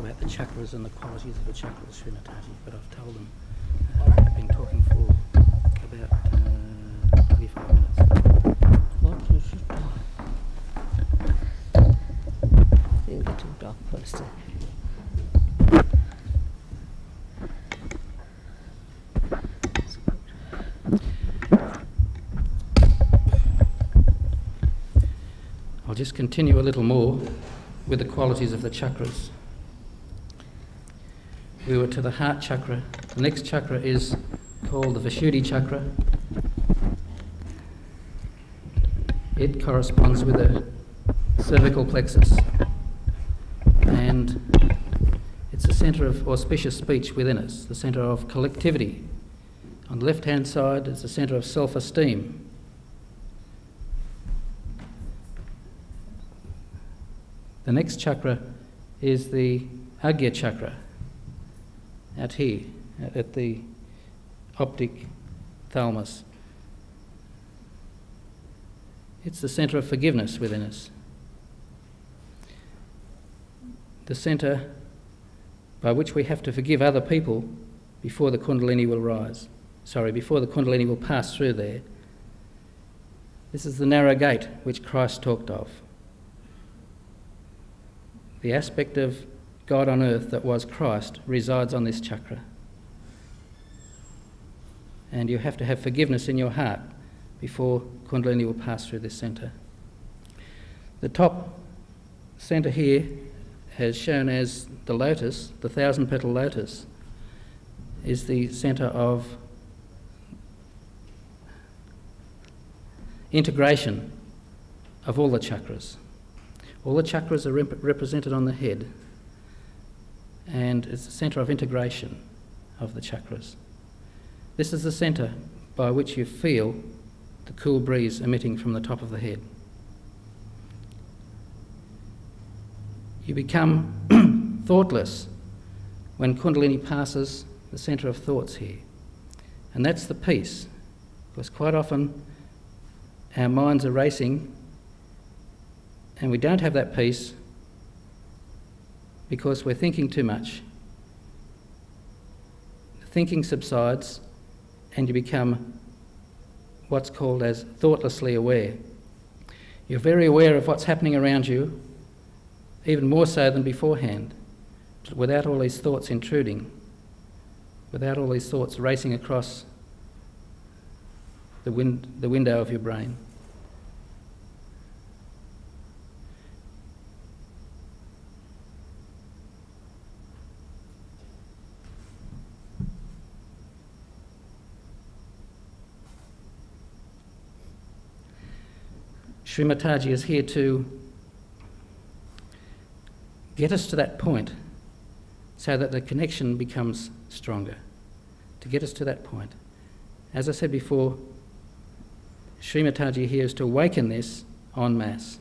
about the chakras and the qualities of the chakras, Srimataji, but I've told them I've been talking for about 25 minutes. What you should talk? You get to talk first. I'll just continue a little more with the qualities of the chakras. We were to the heart chakra. The next chakra is called the Vishuddhi chakra. It corresponds with the cervical plexus, and it's the centre of auspicious speech within us, the centre of collectivity. On the left-hand side, it's the centre of self-esteem. The next chakra is the Agya chakra, out here, at the optic thalamus. It's the centre of forgiveness within us. The centre by which we have to forgive other people before the Kundalini will rise. Before the Kundalini will pass through there. This is the narrow gate which Christ talked of. The aspect of God on earth that was Christ resides on this chakra. And you have to have forgiveness in your heart before Kundalini will pass through this centre. The top centre here has shown as the lotus, the 1,000-petal lotus, is the centre of integration of all the chakras. All the chakras are represented on the head, and it's the centre of integration of the chakras. This is the centre by which you feel the cool breeze emitting from the top of the head. You become thoughtless when Kundalini passes the centre of thoughts here. And that's the peace, because quite often our minds are racing and we don't have that peace because we're thinking too much. The thinking subsides and you become what's called as thoughtlessly aware. You're very aware of what's happening around you, even more so than beforehand, but without all these thoughts intruding, without all these thoughts racing across the window of your brain. Srimataji is here to get us to that point so that the connection becomes stronger, to get us to that point. As I said before, Srimataji here is to awaken this en masse.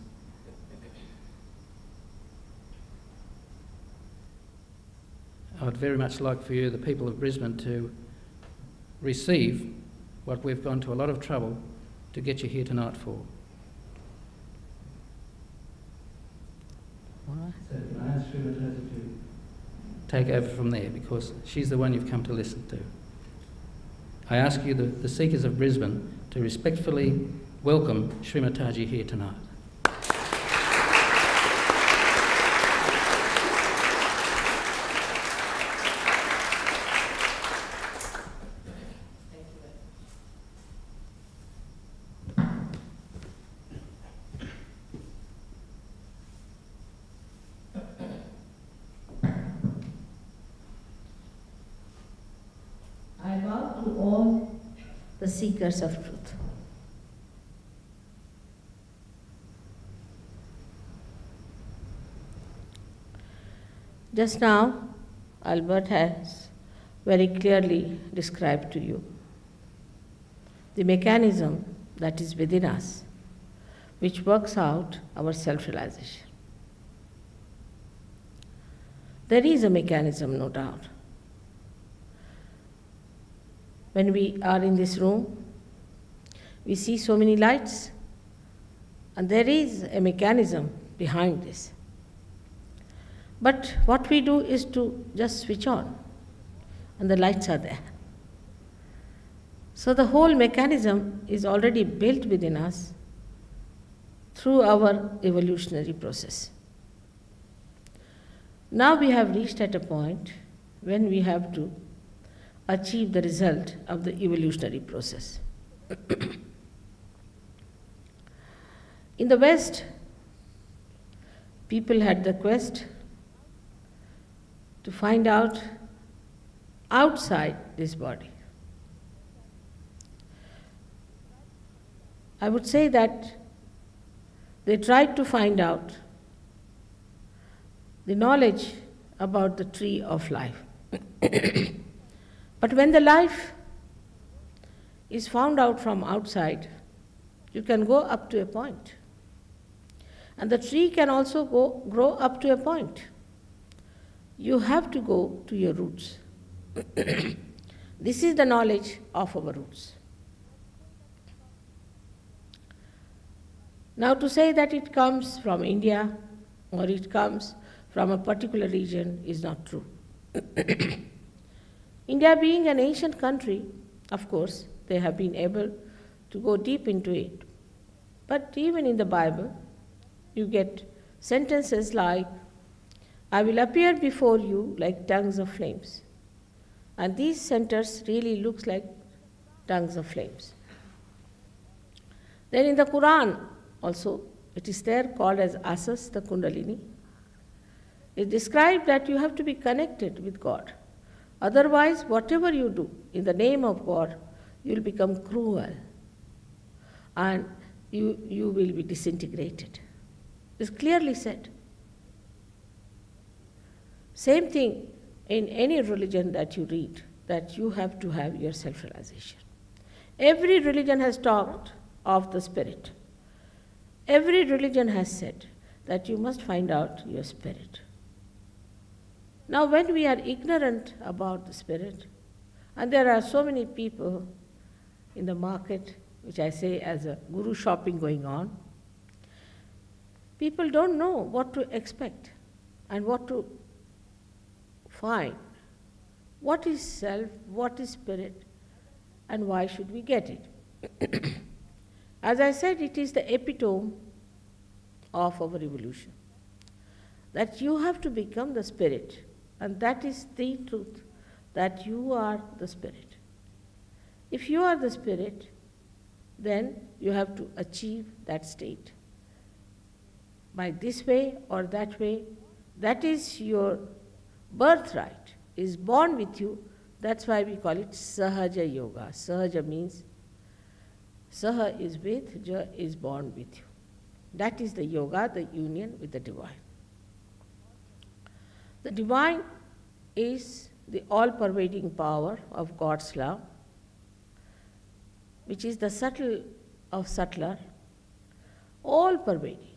I'd very much like for you, the people of Brisbane, to receive what we've gone to a lot of trouble to get you here tonight for. So can I ask Srimataji to take over from there, because she's the one you've come to listen to. I ask you, the seekers of Brisbane, to respectfully welcome Srimataji here tonight. The seekers of truth. Just now, Albert has very clearly described to you the mechanism that is within us, which works out our self-realization. There is a mechanism, no doubt. When we are in this room, we see so many lights, and there is a mechanism behind this. But what we do is to just switch on, and the lights are there. So the whole mechanism is already built within us through our evolutionary process. Now we have reached at a point when we have to achieve the result of the evolutionary process. In the West, people had the quest to find out outside this body. I would say that they tried to find out the knowledge about the tree of life. But when the life is found out from outside, you can go up to a point. And the tree can also grow up to a point. You have to go to your roots. This is the knowledge of our roots. Now, to say that it comes from India or it comes from a particular region is not true. India being an ancient country, of course, they have been able to go deep into it. But even in the Bible, you get sentences like, I will appear before you like tongues of flames. And these sentences really looks like tongues of flames. Then in the Quran also, it is there called as Asas, the Kundalini. It describes that you have to be connected with God. Otherwise, whatever you do in the name of God, you will become cruel and you will be disintegrated. It's clearly said. Same thing in any religion that you read, that you have to have your self-realization. Every religion has talked of the spirit. Every religion has said that you must find out your spirit. Now, when we are ignorant about the spirit, and there are so many people in the market, which I say as a guru shopping going on, people don't know what to expect and what to find. What is self, what is spirit, and why should we get it? As I said, it is the epitome of our evolution. That you have to become the spirit, and that is the truth, that you are the spirit. If you are the spirit, then you have to achieve that state. By this way or that way, that is your birthright, is born with you. That's why we call it Sahaja Yoga. Sahaja means Saha is with, Ja is born with you. That is the yoga, the union with the divine. The divine is the all-pervading power of God's love, which is the subtle of subtler, all-pervading.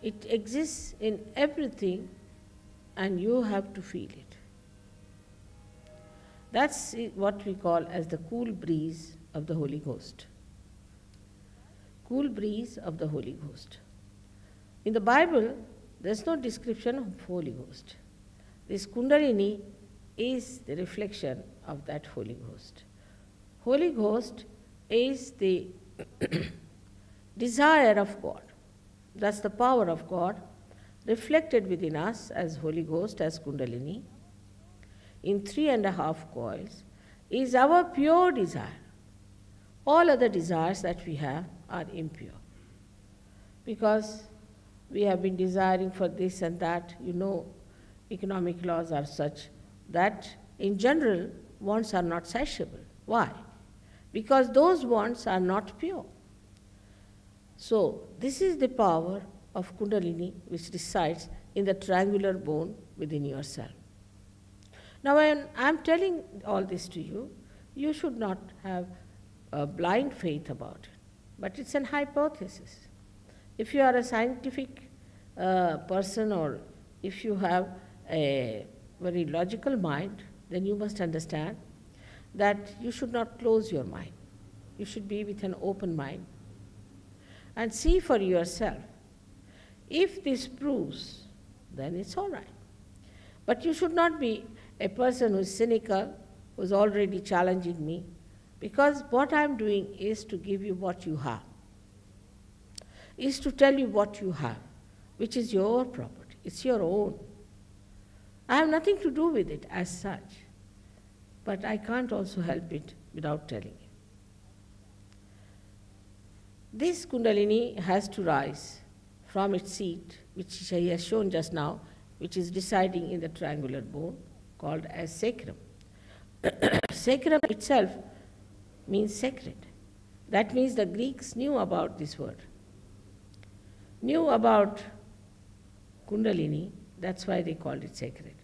It exists in everything, and you have to feel it. That's what we call as the cool breeze of the Holy Ghost. Cool breeze of the Holy Ghost. In the Bible, there's no description of Holy Ghost. This Kundalini is the reflection of that Holy Ghost. Holy Ghost is the desire of God. That's the power of God reflected within us as Holy Ghost, as Kundalini, in 3.5 coils, is our pure desire. All other desires that we have are impure. Because we have been desiring for this and that, economic laws are such that in general wants are not satiable. Why? Because those wants are not pure. So this is the power of Kundalini which resides in the triangular bone within yourself. Now when I am telling all this to you, you should not have a blind faith about it, but it's an hypothesis. If you are a scientific person, or if you have a very logical mind, then you must understand that you should not close your mind. You should be with an open mind and see for yourself. If this proves then it's all right. But you should not be a person who is cynical, who is already challenging me, because what I am doing is to give you what you have, is to tell you what you have, which is your property, it's your own. I have nothing to do with it as such, but I can't also help it without telling you. This Kundalini has to rise from its seat, which he has shown just now, which is residing in the triangular bone, called as sacrum. Sacrum itself means sacred. That means the Greeks knew about this word, knew about Kundalini, that's why they called it sacred.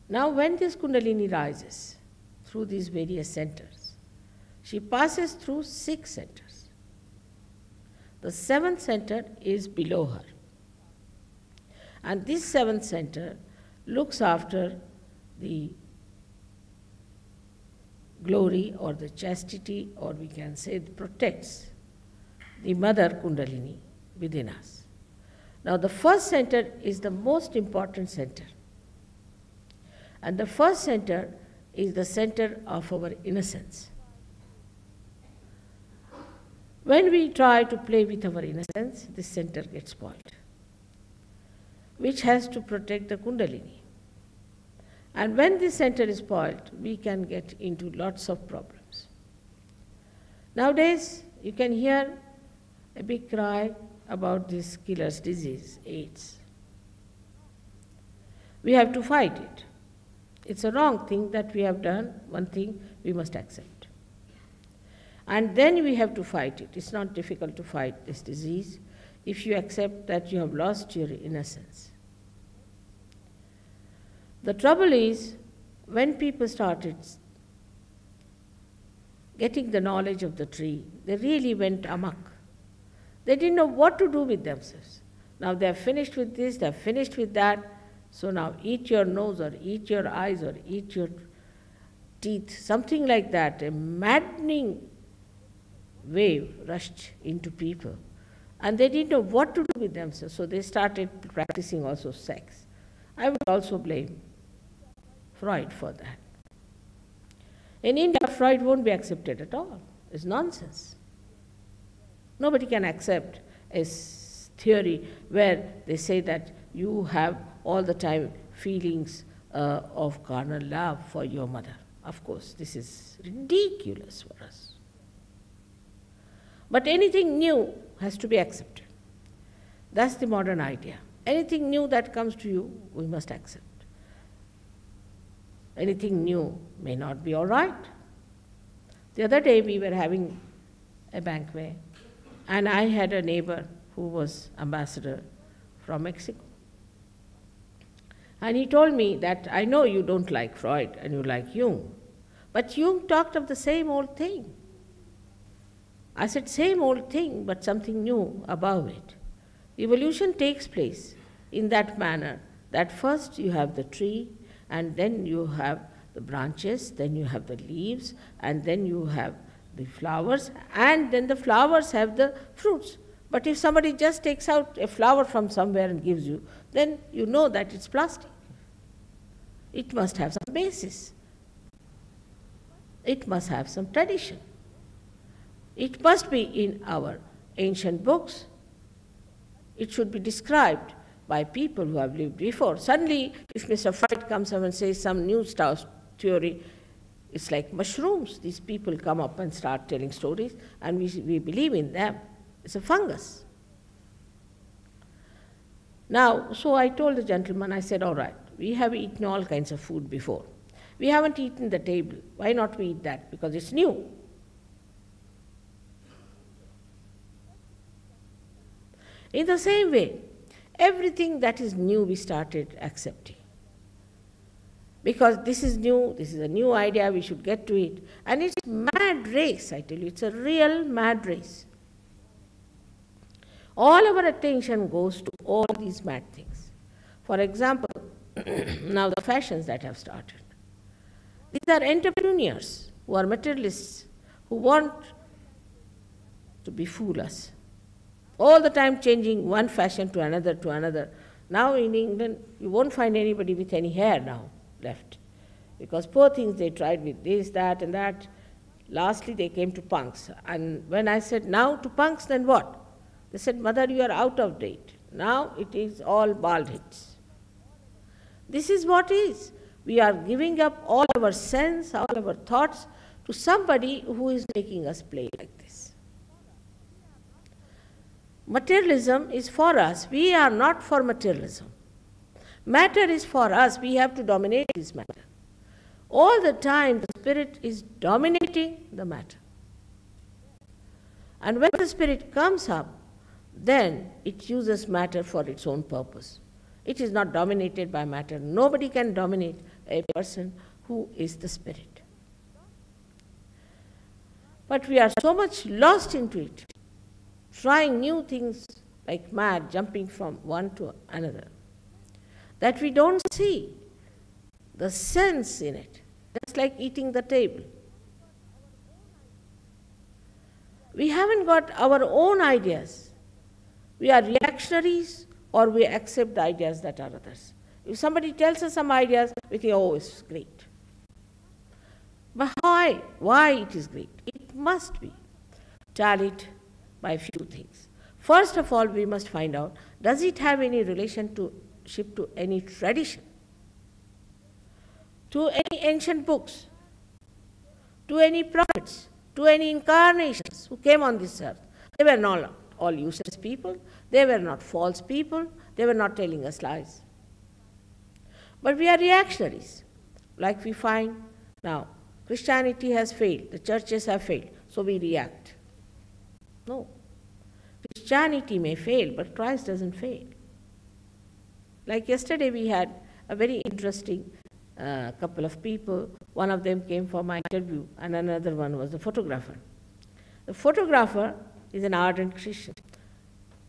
Now when this Kundalini rises through these various centers, she passes through 6 centers. The 7th center is below her. And this 7th center looks after the glory or the chastity, or we can say it protects the mother Kundalini within us. Now the first center is the most important center. And the first center is the center of our innocence. When we try to play with our innocence, this center gets spoiled, which has to protect the Kundalini. And when this center is spoiled, we can get into lots of problems. Nowadays, you can hear a big cry about this killer's disease, AIDS. We have to fight it. It's a wrong thing that we have done. One thing we must accept. And then we have to fight it. It's not difficult to fight this disease if you accept that you have lost your innocence. The trouble is, when people started getting the knowledge of the tree, they really went amok. They didn't know what to do with themselves. Now they are finished with this, they are finished with that, so now eat your nose or eat your eyes or eat your teeth, something like that. A maddening wave rushed into people, and they didn't know what to do with themselves, so they started practicing also sex. I would also blame Freud for that. In India, Freud won't be accepted at all. It's nonsense. Nobody can accept a theory where they say that you have all the time feelings of carnal love for your mother. Of course, this is ridiculous for us. But anything new has to be accepted. That's the modern idea. Anything new that comes to you, we must accept. Anything new may not be all right. The other day we were having a banquet, and I had a neighbor who was ambassador from Mexico. And he told me that, I know you don't like Freud and you like Jung, but Jung talked of the same old thing. I said, same old thing, but something new above it. Evolution takes place in that manner, that first you have the tree, and then you have the branches, then you have the leaves, and then you have the flowers, and then the flowers have the fruits. But if somebody just takes out a flower from somewhere and gives you, then you know that it's plastic. It must have some basis. It must have some tradition. It must be in our ancient books. It should be described by people who have lived before. Suddenly, if Mr. Freud comes up and says some new theory, it's like mushrooms. These people come up and start telling stories, and we believe in them. It's a fungus. Now, so I told the gentleman, I said, all right, we have eaten all kinds of food before. We haven't eaten the table. Why not we eat that? Because it's new. In the same way, everything that is new we started accepting. Because this is new, this is a new idea, we should get to it. And it's a mad race, I tell you, it's a real mad race. All our attention goes to all these mad things. For example, now the fashions that have started. These are entrepreneurs who are materialists, who want to befool us. all the time changing one fashion to another to another. Now in England, you won't find anybody with any hair now left. Because poor things, they tried with this, that, and that. Lastly, they came to punks. And when I said, now to punks, then what? They said, Mother, you are out of date. Now it is all bald heads. This is what is. We are giving up all our sense, all our thoughts to somebody who is making us play like this. Materialism is for us. We are not for materialism. Matter is for us. We have to dominate this matter. All the time, the spirit is dominating the matter. And when the spirit comes up, then it uses matter for its own purpose. It is not dominated by matter. Nobody can dominate a person who is the spirit. But we are so much lost into it, trying new things like mad, jumping from one to another, that we don't see the sense in it. Just like eating the table. We haven't got our own ideas. We are reactionaries, or we accept the ideas that are others. If somebody tells us some ideas, we think, oh, it's great. But why? Why it is great? It must be tallied by a few things. First of all, we must find out, does it have any relationship to any tradition? To any ancient books, to any prophets, to any incarnations who came on this earth. They were not all useless people, they were not false people, they were not telling us lies. But we are reactionaries, like we find now. Christianity has failed, the churches have failed, so we react. No. Christianity may fail, but Christ doesn't fail. Like yesterday we had a very interesting couple of people. One of them came for my interview, and another one was the photographer. The photographer is an ardent Christian.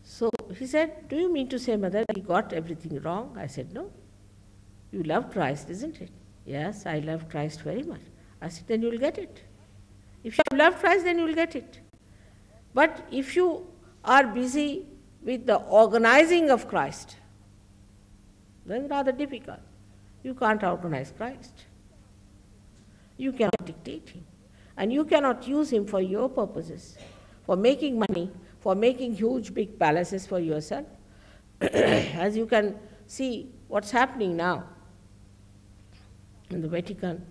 So he said, do you mean to say, Mother, he got everything wrong? I said, no. You love Christ, isn't it? Yes, I love Christ very much. I said, then you'll get it. If you have loved Christ, then you'll get it. But if you are busy with the organizing of Christ, then it's rather difficult. You can't organize Christ. You cannot dictate him. And you cannot use him for your purposes, for making money, for making huge big palaces for yourself. As you can see what's happening now in the Vatican,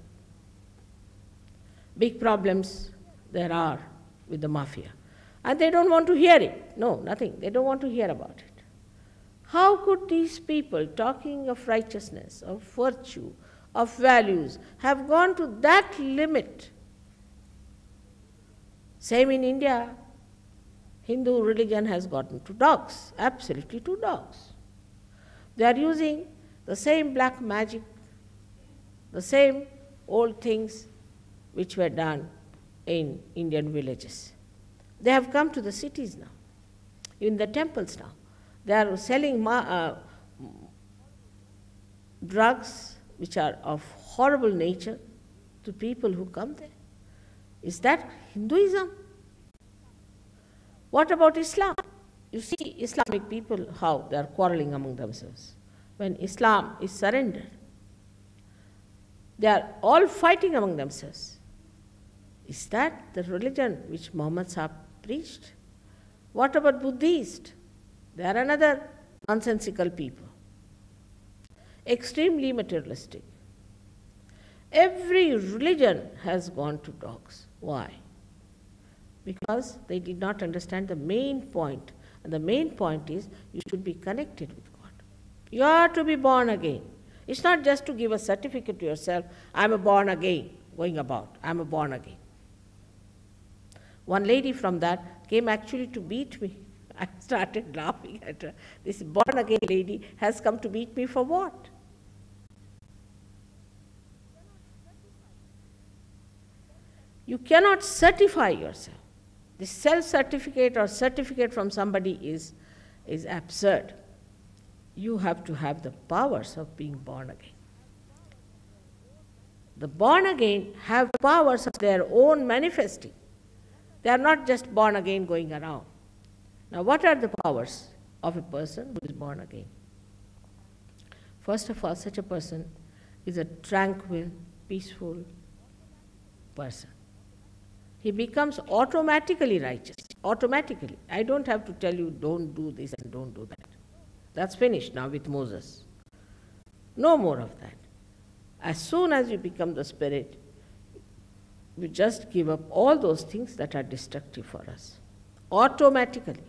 big problems there are with the mafia. And they don't want to hear it. No, nothing. They don't want to hear about it. How could these people, talking of righteousness, of virtue, of values, have gone to that limit? Same in India. Hindu religion has gotten to dogs, absolutely to dogs. They are using the same black magic, the same old things which were done in Indian villages. They have come to the cities now, in the temples now. They are selling drugs which are of horrible nature to people who come there. Is that Hinduism? What about Islam? You see Islamic people, how they are quarreling among themselves. When Islam is surrendered, they are all fighting among themselves. Is that the religion which Muhammad Sahib preached? What about Buddhists? They are another nonsensical people, extremely materialistic. Every religion has gone to dogs. Why? Because they did not understand the main point. And the main point is you should be connected with God. You are to be born again. It's not just to give a certificate to yourself, I'm a born again, going about, I'm a born again. One lady from that came actually to beat me. I started laughing at her. This born again lady has come to beat me for what? You cannot certify yourself. This self-certificate or certificate from somebody is absurd. You have to have the powers of being born again. The born again have powers of their own manifesting. They are not just born again going around. Now, what are the powers of a person who is born again? First of all, such a person is a tranquil, peaceful person. He becomes automatically righteous, automatically. I don't have to tell you, don't do this and don't do that. That's finished now with Moses. No more of that. As soon as you become the Spirit, you just give up all those things that are destructive for us, automatically.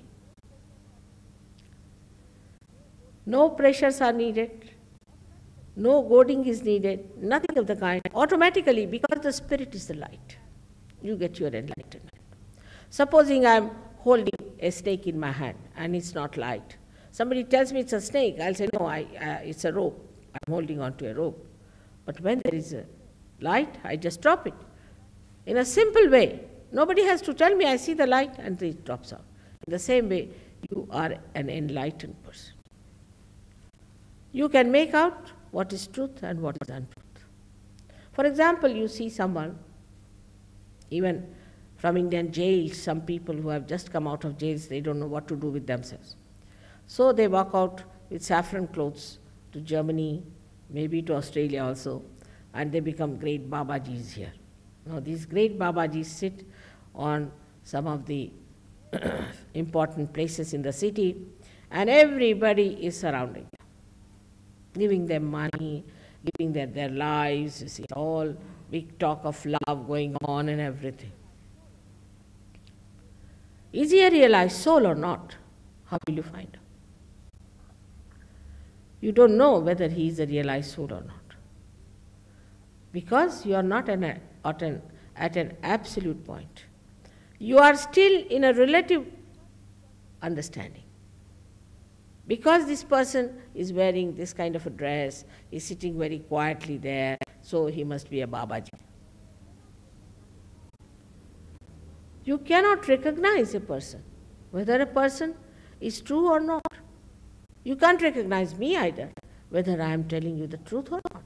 No pressures are needed, no goading is needed, nothing of the kind. Automatically, because the Spirit is the light, you get your enlightenment. Supposing I'm holding a snake in my hand and it's not light. Somebody tells me it's a snake, I'll say, no, it's a rope. I'm holding on to a rope. But when there is a light, I just drop it. In a simple way. Nobody has to tell me, I see the light, and it drops out. In the same way, you are an enlightened person. You can make out what is truth and what is untruth. For example, you see someone, even from Indian jails, some people who have just come out of jails, they don't know what to do with themselves. So they walk out with saffron clothes to Germany, maybe to Australia also, and they become great Babajis here. Now these great Babajis sit on some of the important places in the city, and everybody is surrounding them, giving them money, giving them their lives. You see all big talk of love going on and everything. Is he a realized soul or not? How will you find out? You don't know whether he is a realized soul or not, because you are not at an absolute point. You are still in a relative understanding. Because this person is wearing this kind of a dress, is sitting very quietly there, so he must be a Babaji. You cannot recognize a person, whether a person is true or not. You can't recognize me either, whether I am telling you the truth or not.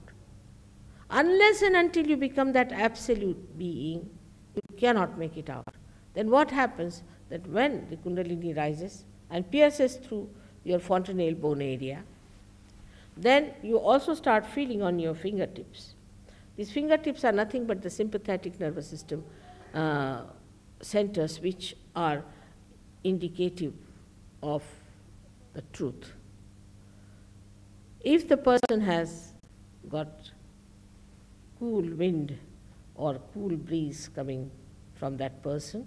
Unless and until you become that absolute being, you cannot make it out. Then what happens? That when the Kundalini rises and pierces through your fontanelle bone area, then you also start feeling on your fingertips. These fingertips are nothing but the sympathetic nervous system centers, which are indicative of the truth. If the person has got cool wind or cool breeze coming from that person,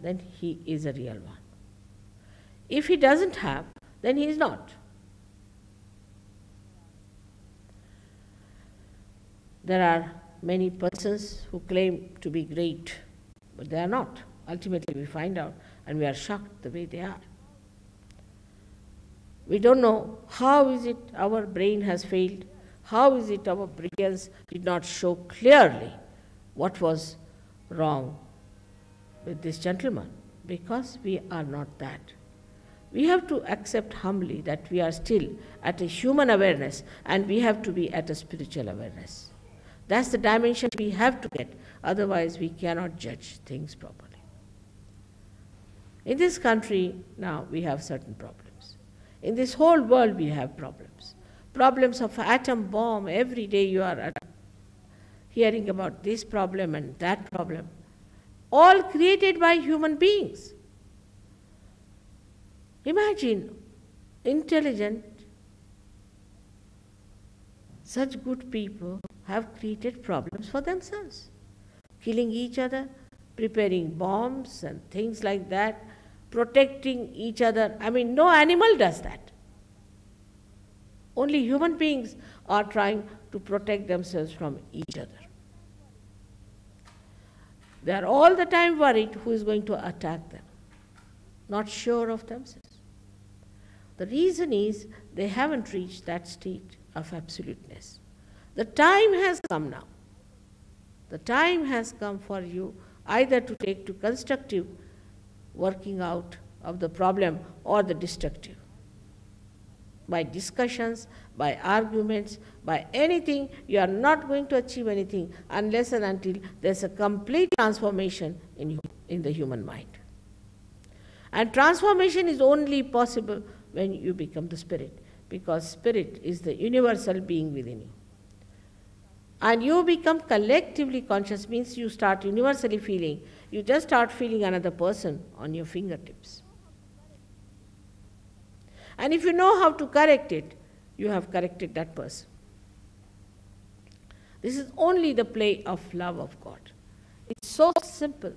then he is a real one. If he doesn't have, then he is not. There are many persons who claim to be great, but they are not. Ultimately we find out, and we are shocked the way they are. We don't know how is it our brain has failed, how is it our brilliance did not show clearly what was wrong with this gentleman, because we are not that. We have to accept humbly that we are still at a human awareness, and we have to be at a spiritual awareness. That's the dimension we have to get, otherwise we cannot judge things properly. In this country now we have certain problems. In this whole world we have problems. Problems of atom bomb, every day you are hearing about this problem and that problem, all created by human beings. Imagine, intelligent, such good people have created problems for themselves, killing each other, preparing bombs and things like that, protecting each other. I mean, no animal does that. Only human beings are trying to protect themselves from each other. They are all the time worried who is going to attack them, not sure of themselves. The reason is they haven't reached that state of absoluteness. The time has come now. The time has come for you either to take to constructive working out of the problem or the destructive. By discussions, by arguments, by anything, you are not going to achieve anything unless and until there is a complete transformation in the human mind. And transformation is only possible when you become the spirit, because spirit is the universal being within you. And you become collectively conscious means you start universally feeling. You just start feeling another person on your fingertips. And if you know how to correct it, you have corrected that person. This is only the play of love of God. It's so simple.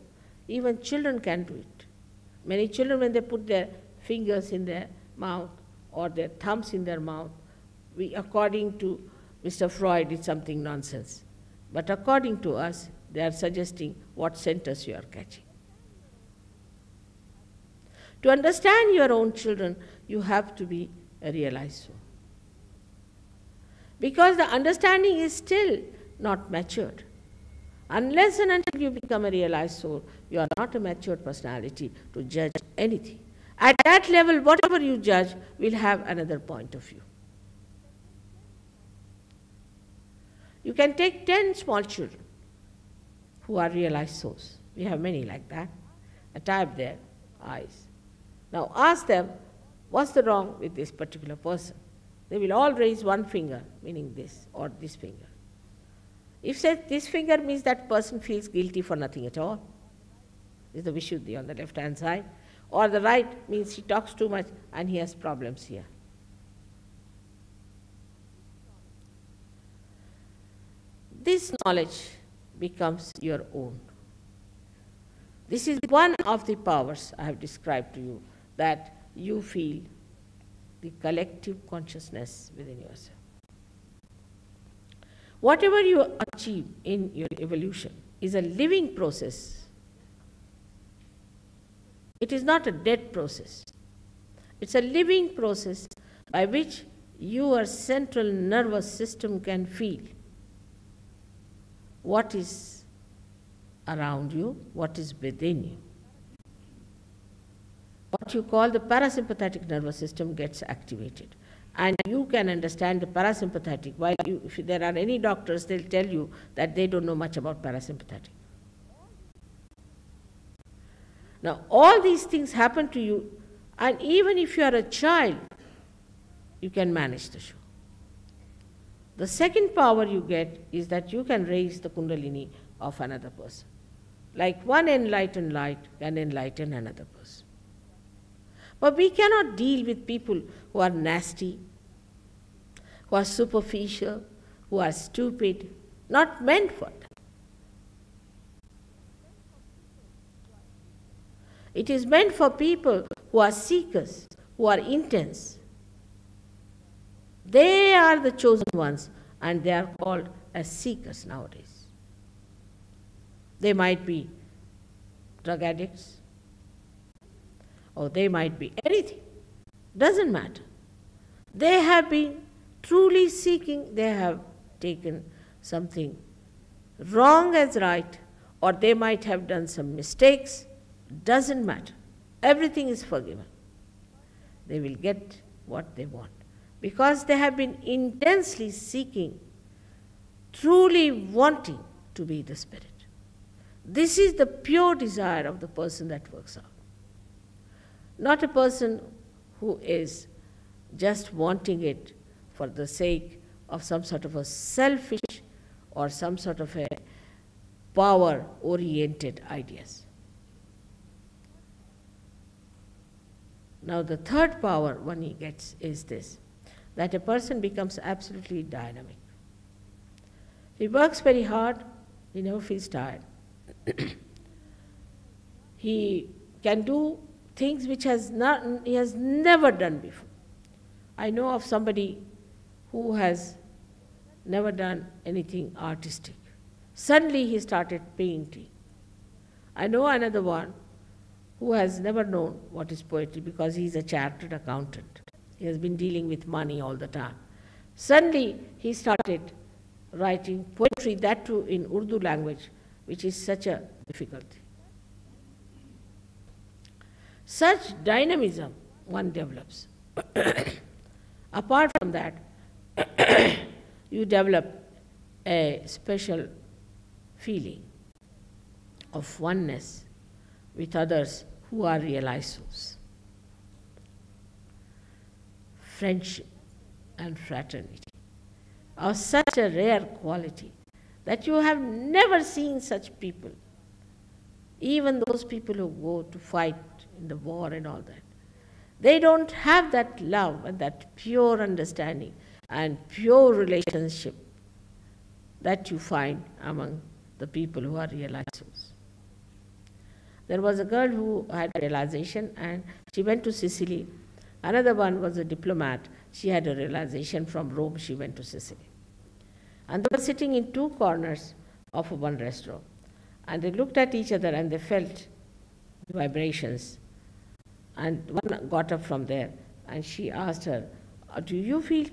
Even children can do it. Many children, when they put their fingers in their mouth or their thumbs in their mouth, according to Mr. Freud, it's something nonsense. But according to us, they are suggesting what centers you are catching. To understand your own children, you have to be a realized soul. Because the understanding is still not matured. Unless and until you become a realized soul, you are not a matured personality to judge anything. At that level, whatever you judge will have another point of view. You can take 10 small children who are realized souls. We have many like that. Type their eyes. Now ask them, what's the wrong with this particular person? They will all raise one finger, meaning this, or this finger. If said this finger means that person feels guilty for nothing at all. This is the Vishuddhi on the left-hand side. Or the right means he talks too much and he has problems here. This knowledge becomes your own. This is one of the powers I have described to you, that you feel the collective consciousness within yourself. Whatever you achieve in your evolution is a living process. It is not a dead process. It's a living process by which your central nervous system can feel what is around you, what is within you. What you call the parasympathetic nervous system gets activated. And you can understand the parasympathetic. While if there are any doctors, they'll tell you that they don't know much about parasympathetic. Now, all these things happen to you, and even if you are a child, you can manage the show. The second power you get is that you can raise the kundalini of another person. Like one enlightened light can enlighten another person. But we cannot deal with people who are nasty, who are superficial, who are stupid, not meant for that. It is meant for people who are seekers, who are intense. They are the chosen ones, and they are called as seekers nowadays. They might be drug addicts, or they might be anything. Doesn't matter. They have been truly seeking, they have taken something wrong as right, or they might have done some mistakes. Doesn't matter. Everything is forgiven. They will get what they want, because they have been intensely seeking, truly wanting to be the spirit. This is the pure desire of the person that works out. Not a person who is just wanting it for the sake of some sort of a selfish or some sort of a power-oriented ideas. Now the third power one gets is this, that a person becomes absolutely dynamic. He works very hard, he never feels tired. He can do things which he has never done before. I know of somebody who has never done anything artistic. Suddenly he started painting. I know another one who has never known what is poetry because he is a chartered accountant. He has been dealing with money all the time. Suddenly he started writing poetry, that too in Urdu language, which is such a difficulty. Such dynamism one develops. Apart from that, you develop a special feeling of oneness with others who are realized souls. Friendship and fraternity are such a rare quality that you have never seen such people. Even those people who go to fight in the war and all that, they don't have that love and that pure understanding and pure relationship that you find among the people who are realized souls. There was a girl who had realization and she went to Sicily. Another one was a diplomat. She had a realization from Rome. She went to Sicily. And they were sitting in two corners of one restaurant. And they looked at each other and they felt the vibrations. And one got up from there and she asked her, do you feel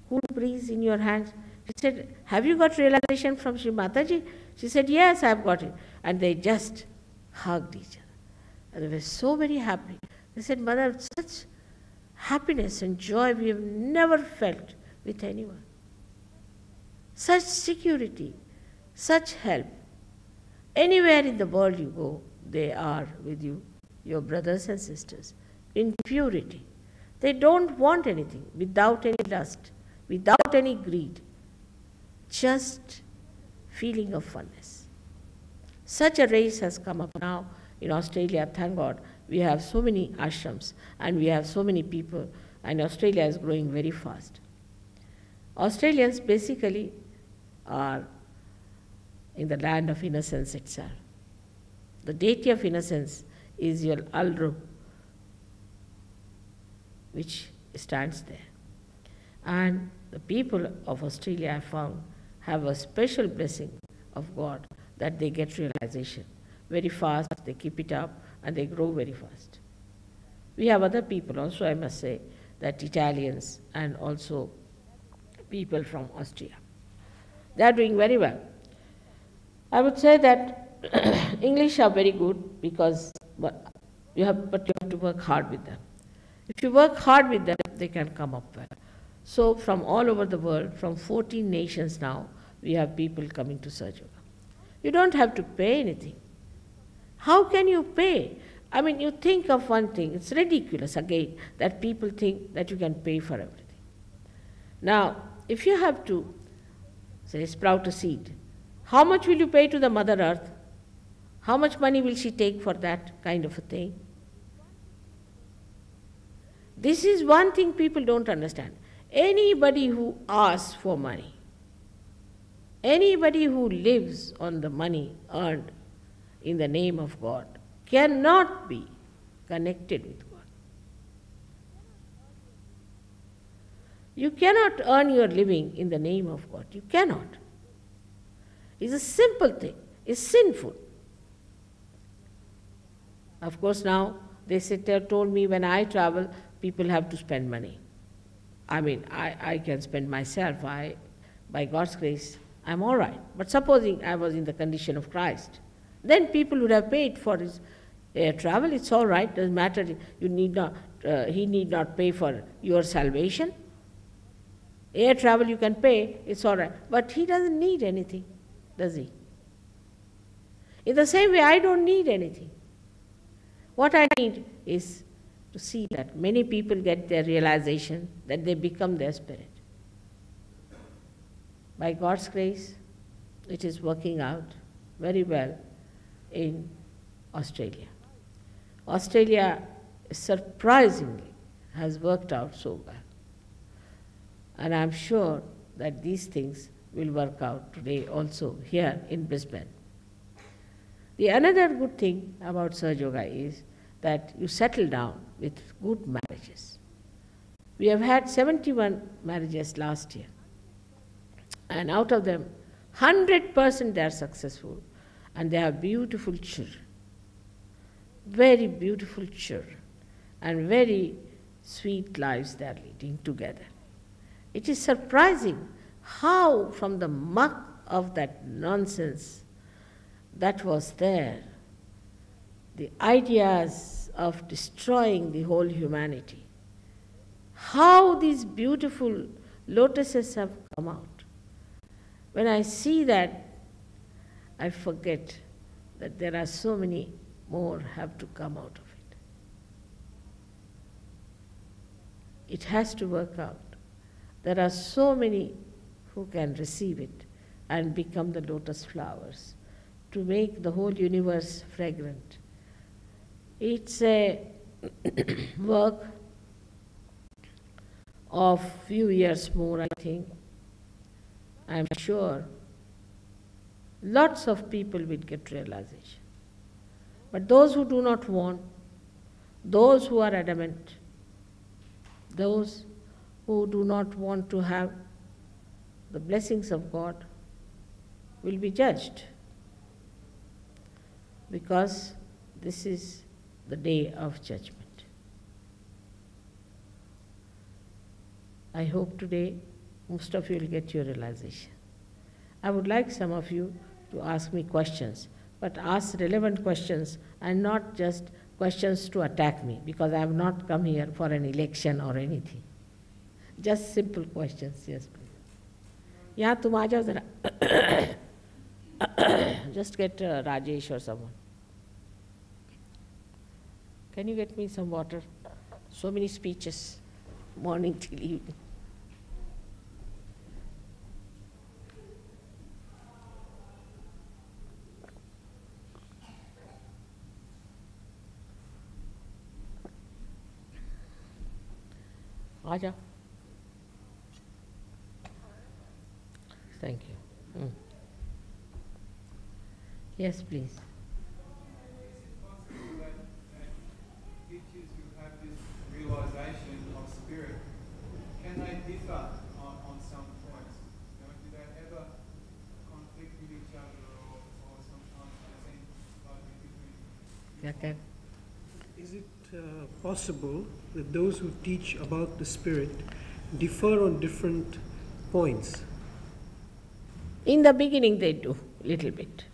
cool breeze in your hands? She said, have you got realization from Sri Mataji? She said, yes, I've got it. And they just hugged each other. And they were so very happy. They said, Mother, such happiness and joy we have never felt with anyone. Such security, such help. Anywhere in the world you go, they are with you, your brothers and sisters, in purity. They don't want anything, without any lust, without any greed, just feeling of oneness. Such a race has come up now in Australia, thank God. We have so many ashrams and we have so many people, and Australia is growing very fast. Australians basically are in the land of innocence itself. The deity of innocence is your Uluru, which stands there. And the people of Australia, I found, have a special blessing of God that they get realization. Very fast, they keep it up, and they grow very fast. We have other people also, I must say, that Italians and also people from Austria. They are doing very well. I would say that English are very good because you have to work hard with them. If you work hard with them, they can come up well. So from all over the world, from 14 nations now, we have people coming to Sahaja Yoga. You don't have to pay anything. How can you pay? I mean, you think of one thing, it's ridiculous again that people think that you can pay for everything. Now, if you have to, say, sprout a seed, how much will you pay to the Mother Earth? How much money will she take for that kind of a thing? This is one thing people don't understand. Anybody who asks for money, anybody who lives on the money earned in the name of God cannot be connected with God. You cannot earn your living in the name of God. You cannot. It's a simple thing. It's sinful. Of course, now they told me when I travel, people have to spend money. I mean, I can spend myself. By God's grace, I'm all right. But supposing I was in the condition of Christ, then people would have paid for his air travel. It's all right. Doesn't matter. You need not. He need not pay for your salvation. Air travel you can pay. It's all right. But he doesn't need anything, does he? In the same way, I don't need anything. What I need is to see that many people get their realization that they become their spirit. By God's grace, it is working out very well in Australia. Australia surprisingly has worked out so well. And I'm sure that these things will work out today also here in Brisbane. The another good thing about Sahaja Yoga is that you settle down with good marriages. We have had 71 marriages last year. And out of them, 100% they are successful. And they have beautiful children. Very beautiful children. And very sweet lives they are leading together. It is surprising how from the muck of that nonsense that was there, the ideas of destroying the whole humanity, how these beautiful lotuses have come out. When I see that, I forget that there are so many more have to come out of it. It has to work out. There are so many who can receive it and become the lotus flowers to make the whole universe fragrant. It's a work of few years more, I think. I'm sure lots of people will get realization. But those who do not want, those who are adamant, those who do not want to have the blessings of God will be judged, because this is the day of judgment. I hope today most of you will get your realization. I would like some of you to ask me questions, but ask relevant questions and not just questions to attack me, because I have not come here for an election or anything. Just simple questions, yes please. Yeah, tum aa jao zara. Just get Rajesh or someone. Can you get me some water? So many speeches, morning till evening. Aja. Thank you. Yes, please. Is it possible that teachers who have this realization of spirit, can they differ on some points? Do they ever conflict with each other, or sometimes they seem slightly different? Okay. Is it possible that those who teach about the spirit differ on different points? In the beginning they do, little bit.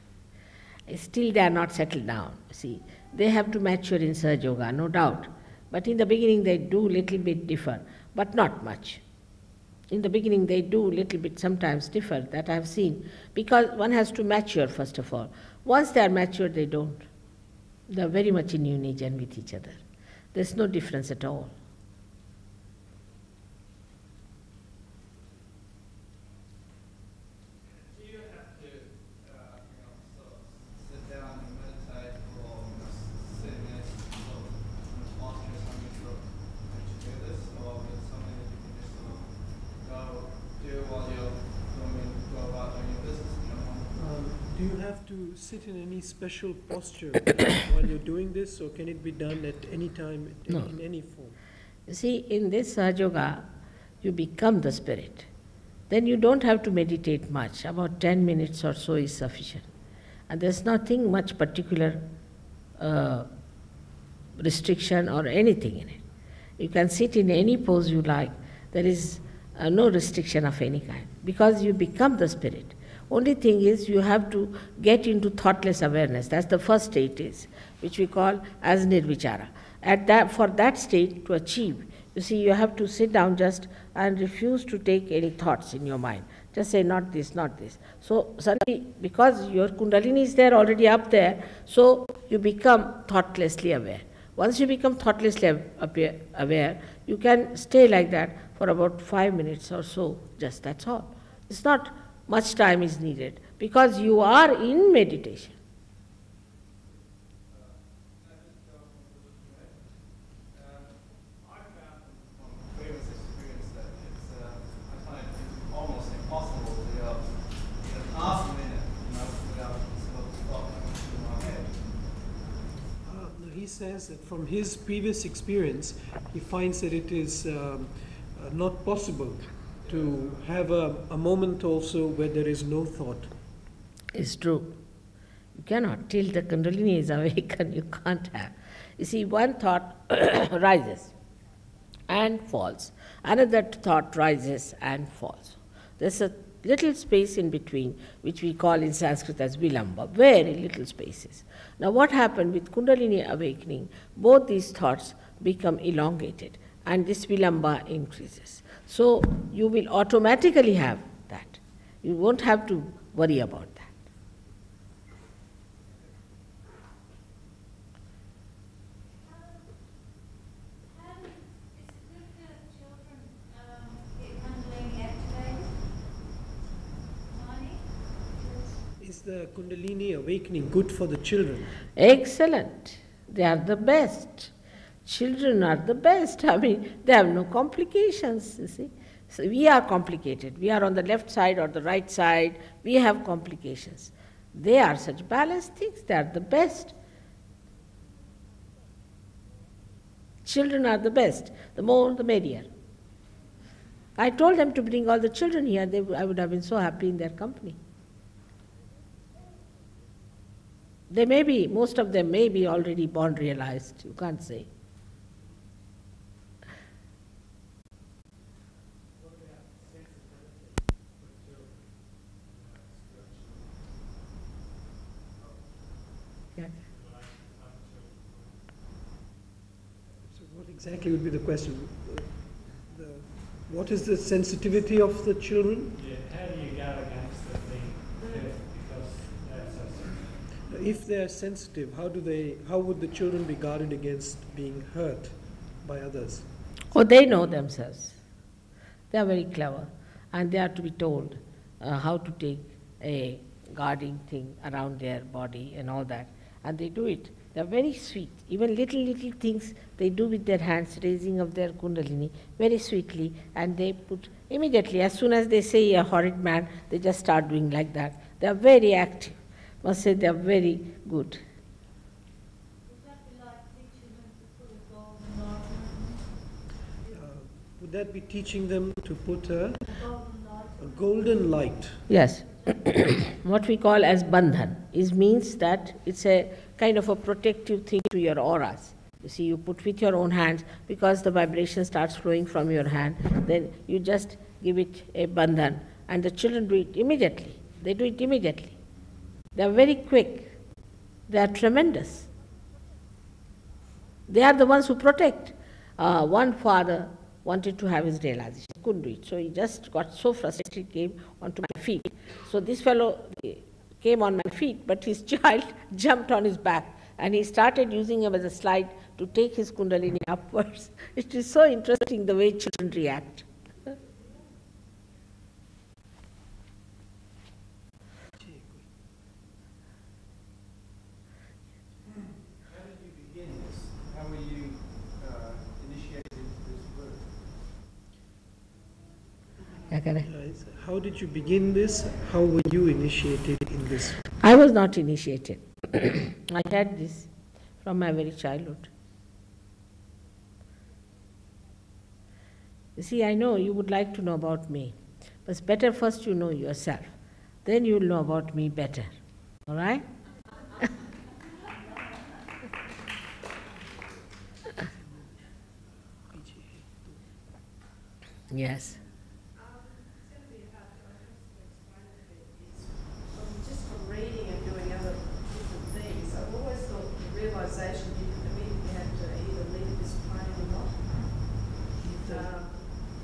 Still they are not settled down. See, they have to mature in Sahaja Yoga, no doubt. But in the beginning they do little bit differ, but not much. In the beginning they do little bit sometimes differ, that I have seen, because one has to mature first of all. Once they are mature, they don't. They are very much in unison with each other. There's no difference at all. Do you have to sort of sit down and meditate, or sit in a sort of posture or something to do this, or is it something that you can just sort of go do while you're go about doing your business and come home? Do you have to sit in any special posture while you're doing this, or can it be done at any time, No. in any form? You see, in this Sahaja Yoga, you become the spirit. Then you don't have to meditate much. About 10 minutes or so is sufficient. And there's nothing much particular restriction or anything in it. You can sit in any pose you like. There is no restriction of any kind, because you become the spirit. Only thing is, you have to get into thoughtless awareness. That's the first state is, which we call as nirvichara. For that state to achieve, you see, you have to sit down just and refuse to take any thoughts in your mind. Just say, not this, not this. So suddenly, because your kundalini is there already up there, so you become thoughtlessly aware. Once you become thoughtlessly aware, you can stay like that for about 5 minutes or so, just that's all. It's not much time is needed, because you are in meditation. I found from previous experience that I find it almost impossible to go in half a minute, without sort of stop in my head. No, he says that from his previous experience, he finds that it is not possible to have a moment also where there is no thought. It's true. You cannot. Till the kundalini is awakened, you can't have. You see, one thought rises and falls. Another thought rises and falls. There's a little space in between, which we call in Sanskrit as vilamba, very little spaces. Now what happened with kundalini awakening, both these thoughts become elongated and this vilamba increases. So you will automatically have that. You won't have to worry about that. Is it good to Is the Kundalini awakening good for the children? Excellent. They are the best. Children are the best. I mean, they have no complications, you see. So we are complicated. We are on the left side or the right side. We have complications. They are such balanced things. They are the best. Children are the best. The more, the merrier. I told them to bring all the children here. I would have been so happy in their company. They may be, most of them may be already born realized. You can't say. So what exactly would be the question? What is the sensitivity of the children? Yeah, how do you guard against them being hurt because they're so sensitive? If they are sensitive, how would the children be guarded against being hurt by others? Oh, they know themselves. They are very clever, and they are to be told how to take a guarding thing around their body and all that, and they do it. They are very sweet. Even little things they do with their hands, raising of their kundalini very sweetly, and they put immediately, as soon as they say a horrid man, they just start doing like that. They are very active. Must say they are very good. Would that be teaching them to put a golden light? Yes. What we call as bandhan means that it's a kind of a protective thing to your auras. You see, you put with your own hands, because the vibration starts flowing from your hand, then you just give it a bandhan, and the children do it immediately. They do it immediately. They are very quick. They are tremendous. They are the ones who protect. One father wanted to have his realization, couldn't do it. So he just got so frustrated, came onto my feet. So this fellow came on my feet, but his child jumped on his back, and he started using him as a slide to take his kundalini upwards. It is so interesting the way children react. How did you begin this? How were you initiated in this? I was not initiated. I had this from my very childhood. You see, I know you would like to know about me, but it's better first you know yourself. Then you'll know about me better. All right? Yes. Just from reading and doing other different things, I've always thought the realisation you immediately have to either leave this plane or not.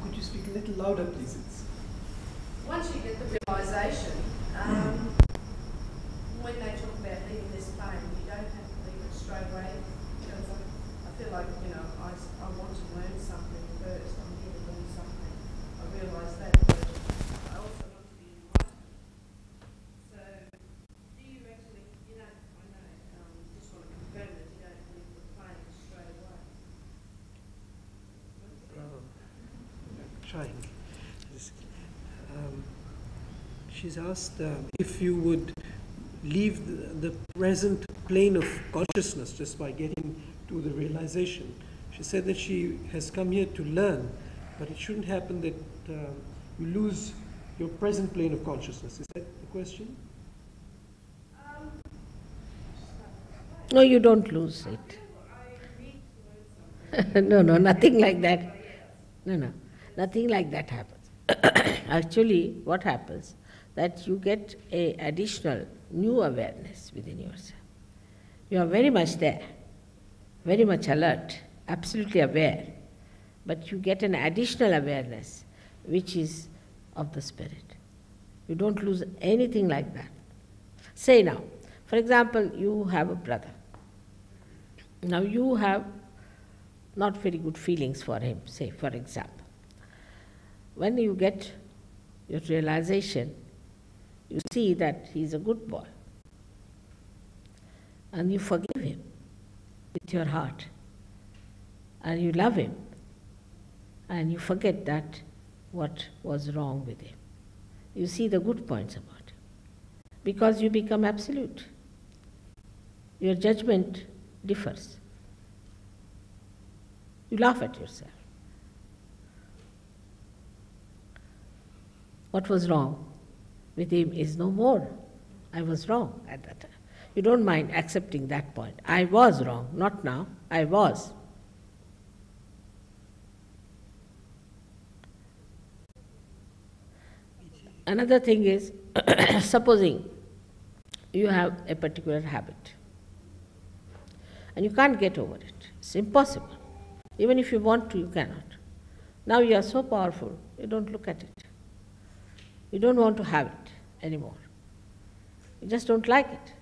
Could you speak a little louder, please? Once you get the realisation, when they talk about leaving this plane, you don't have to leave it straight away. Because I feel like, I want to learn something first. I'm here to learn something. I realise that. But I also want to be enlightened. So, do you actually, just want to confirm that you don't leave the plane straight away? Trying. She's asked if you would leave the present plane of consciousness just by getting to the realization. She said that she has come here to learn, but it shouldn't happen that you lose your present plane of consciousness. Is that the question? No, you don't lose it. No, nothing like that. No, nothing like that happens. Actually, what happens, that you get a additional new awareness within yourself. You are very much there, very much alert, absolutely aware, but you get an additional awareness which is of the spirit. You don't lose anything like that. Say now, for example, you have a brother. Now you have not very good feelings for him, say for example. When you get your realization, You see that he is a good boy. And you forgive him with your heart. And you love him. And you forget that what was wrong with him. You see the good points about him. Because you become absolute. Your judgment differs. You laugh at yourself. What was wrong with him is no more. I was wrong at that time. You don't mind accepting that point. I was wrong, not now. I was. Another thing is, supposing you have a particular habit and you can't get over it. It's impossible. Even if you want to, you cannot. Now you are so powerful, you don't look at it. You don't want to have it anymore. You just don't like it.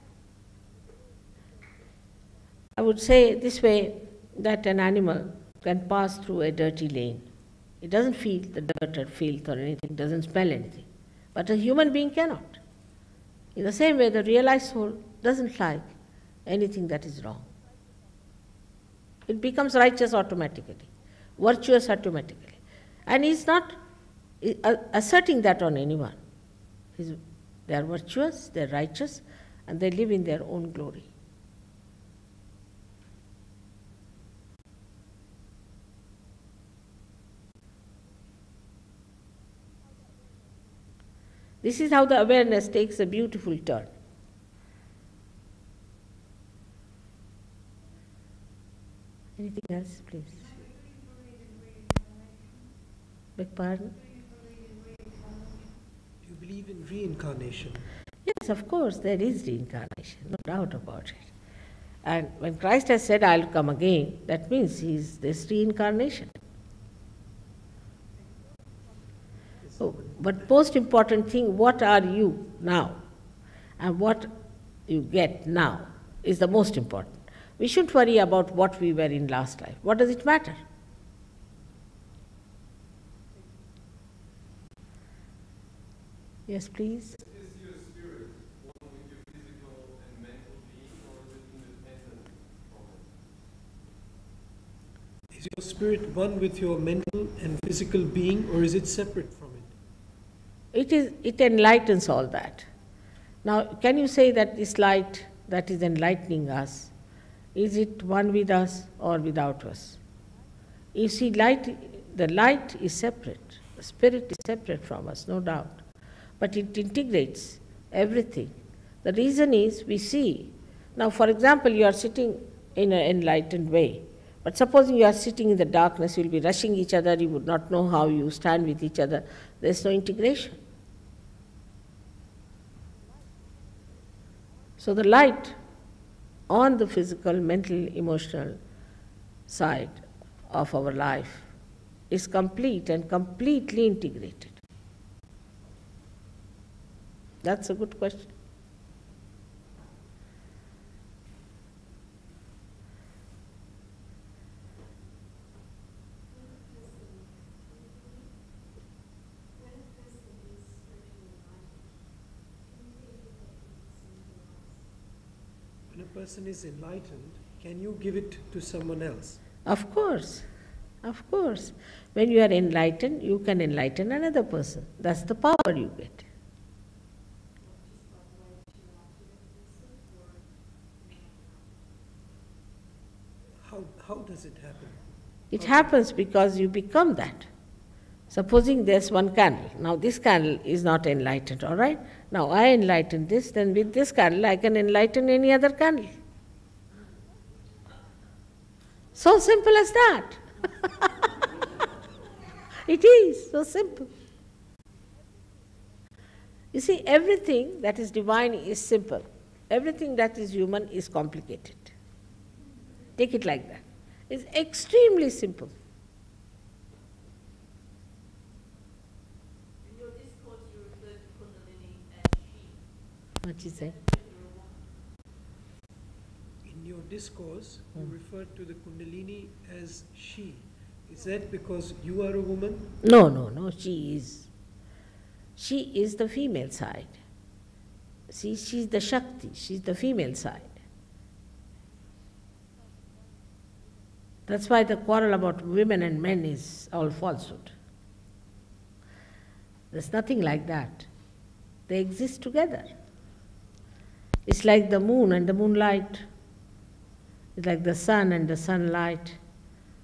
I would say this way, that an animal can pass through a dirty lane. It doesn't feel the dirt or filth or anything, doesn't smell anything. But a human being cannot. In the same way, the realized soul doesn't like anything that is wrong. It becomes righteous automatically, virtuous automatically. And he's not asserting that on anyone. They are virtuous, they are righteous, and they live in their own glory. This is how the awareness takes a beautiful turn. Anything else, please? Beg pardon? Do you believe in reincarnation? Yes, of course, there is reincarnation, no doubt about it. And when Christ has said, I'll come again, that means he's this reincarnation. So, but most important thing, what are you now? And what you get now is the most important. We shouldn't worry about what we were in last life. What does it matter? Yes, please. Is your spirit one with your physical and mental being, or is it independent from it? Is your spirit one with your mental and physical being, or is it separate from it? It enlightens all that. Now, can you say that this light that is enlightening us, is it one with us or without us? You see, the light is separate. The spirit is separate from us, no doubt. But it integrates everything. The reason is we see. Now, for example, you are sitting in an enlightened way. But supposing you are sitting in the darkness, you will be rushing each other, you would not know how you stand with each other. There is no integration. So the light on the physical, mental, emotional side of our life is complete and completely integrated. That's a good question. When a person is enlightened, can you give it to someone else? Of course, of course. When you are enlightened, you can enlighten another person. That's the power you get. How does it happen? It happens because you become that. Supposing there's one candle. Now this candle is not enlightened, all right? Now I enlighten this, then with this candle I can enlighten any other candle. So simple as that. It is so simple. You see, everything that is divine is simple. Everything that is human is complicated. Take it like that. It's extremely simple. In your discourse, you referred to Kundalini as she. What you say? In your discourse, you referred to the Kundalini as she. Is that because you are a woman? No, she is. She is the female side. See, she's the Shakti, she's the female side. That's why the quarrel about women and men is all falsehood. There's nothing like that. They exist together. It's like the moon and the moonlight. It's like the sun and the sunlight.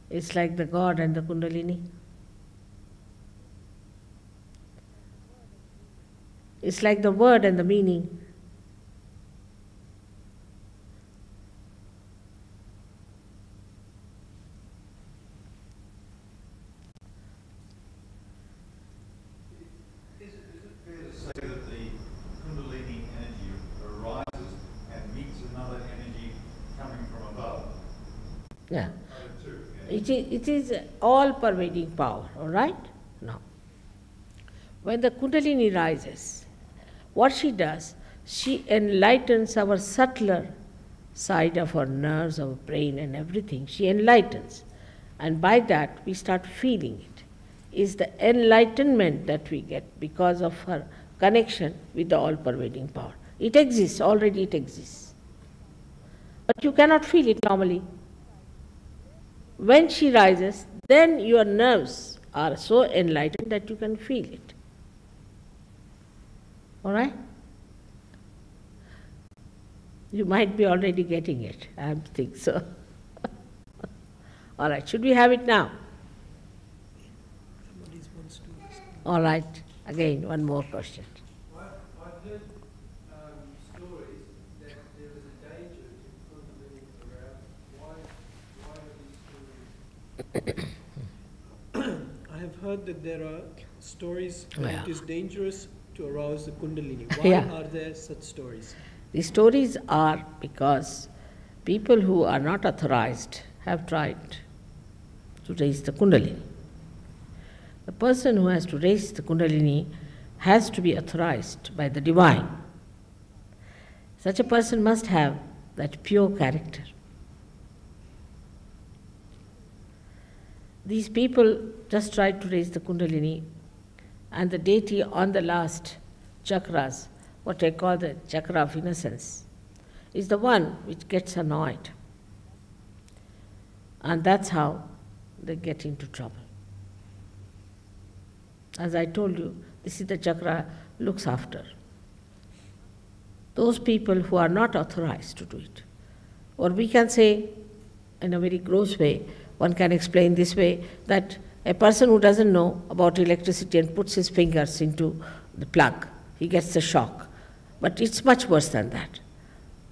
It's like the God and the Kundalini. It's like the word and the meaning. Is it fair to say that the Kundalini energy arises and meets another energy coming from above? Yeah. Two, It is all-pervading power, all right? Now, when the Kundalini rises, what she does, she enlightens our subtler side of our nerves, our brain and everything. She enlightens. And by that, we start feeling it. It's the enlightenment that we get because of her connection with the all-pervading power. It exists, already it exists. But you cannot feel it normally. When she rises, then your nerves are so enlightened that you can feel it. All right? You might be already getting it. I think so. All right, should we have it now? Somebody wants to ask. All right, again, one more question. I've heard stories that there is a danger to Kundalini around. Why are these stories? I have heard that there are stories Yeah. that it is dangerous to arouse the Kundalini. Why Yeah. are there such stories? The stories are because people who are not authorized have tried to raise the Kundalini. The person who has to raise the Kundalini has to be authorized by the divine. Such a person must have that pure character. These people just tried to raise the Kundalini, and the deity on the last chakras, what I call the chakra of innocence, is the one which gets annoyed. And that's how they get into trouble. As I told you, this is the chakra looks after those people who are not authorized to do it. Or we can say, in a very gross way, one can explain this way, that a person who doesn't know about electricity and puts his fingers into the plug, he gets the shock. But it's much worse than that.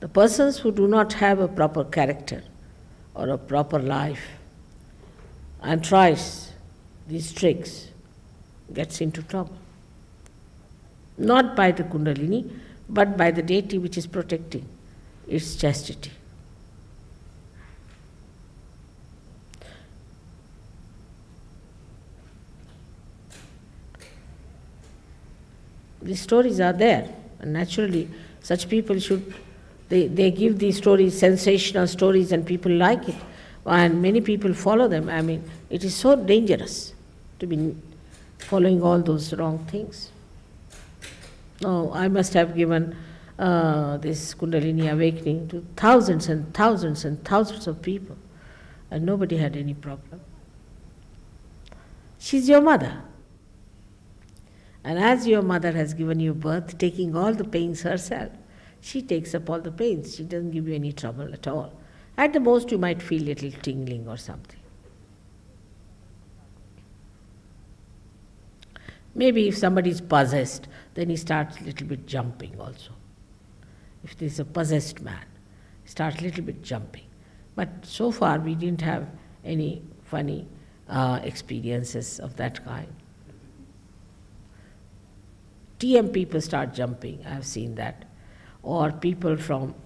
The persons who do not have a proper character or a proper life and tries these tricks gets into trouble. Not by the Kundalini, but by the deity which is protecting its chastity. These stories are there, and naturally such people should, they give these stories, sensational stories, and people like it, and many people follow them. I mean, it is so dangerous to be following all those wrong things. Oh, I must have given this Kundalini awakening to thousands and thousands and thousands of people, and nobody had any problem. She's your mother. And as your mother has given you birth, taking all the pains herself, she takes up all the pains. She doesn't give you any trouble at all. At the most, you might feel a little tingling or something. Maybe if somebody is possessed, then he starts a little bit jumping also. If there is a possessed man, he starts a little bit jumping. But so far, we didn't have any funny experiences of that kind. TM people start jumping, I have seen that. Or people from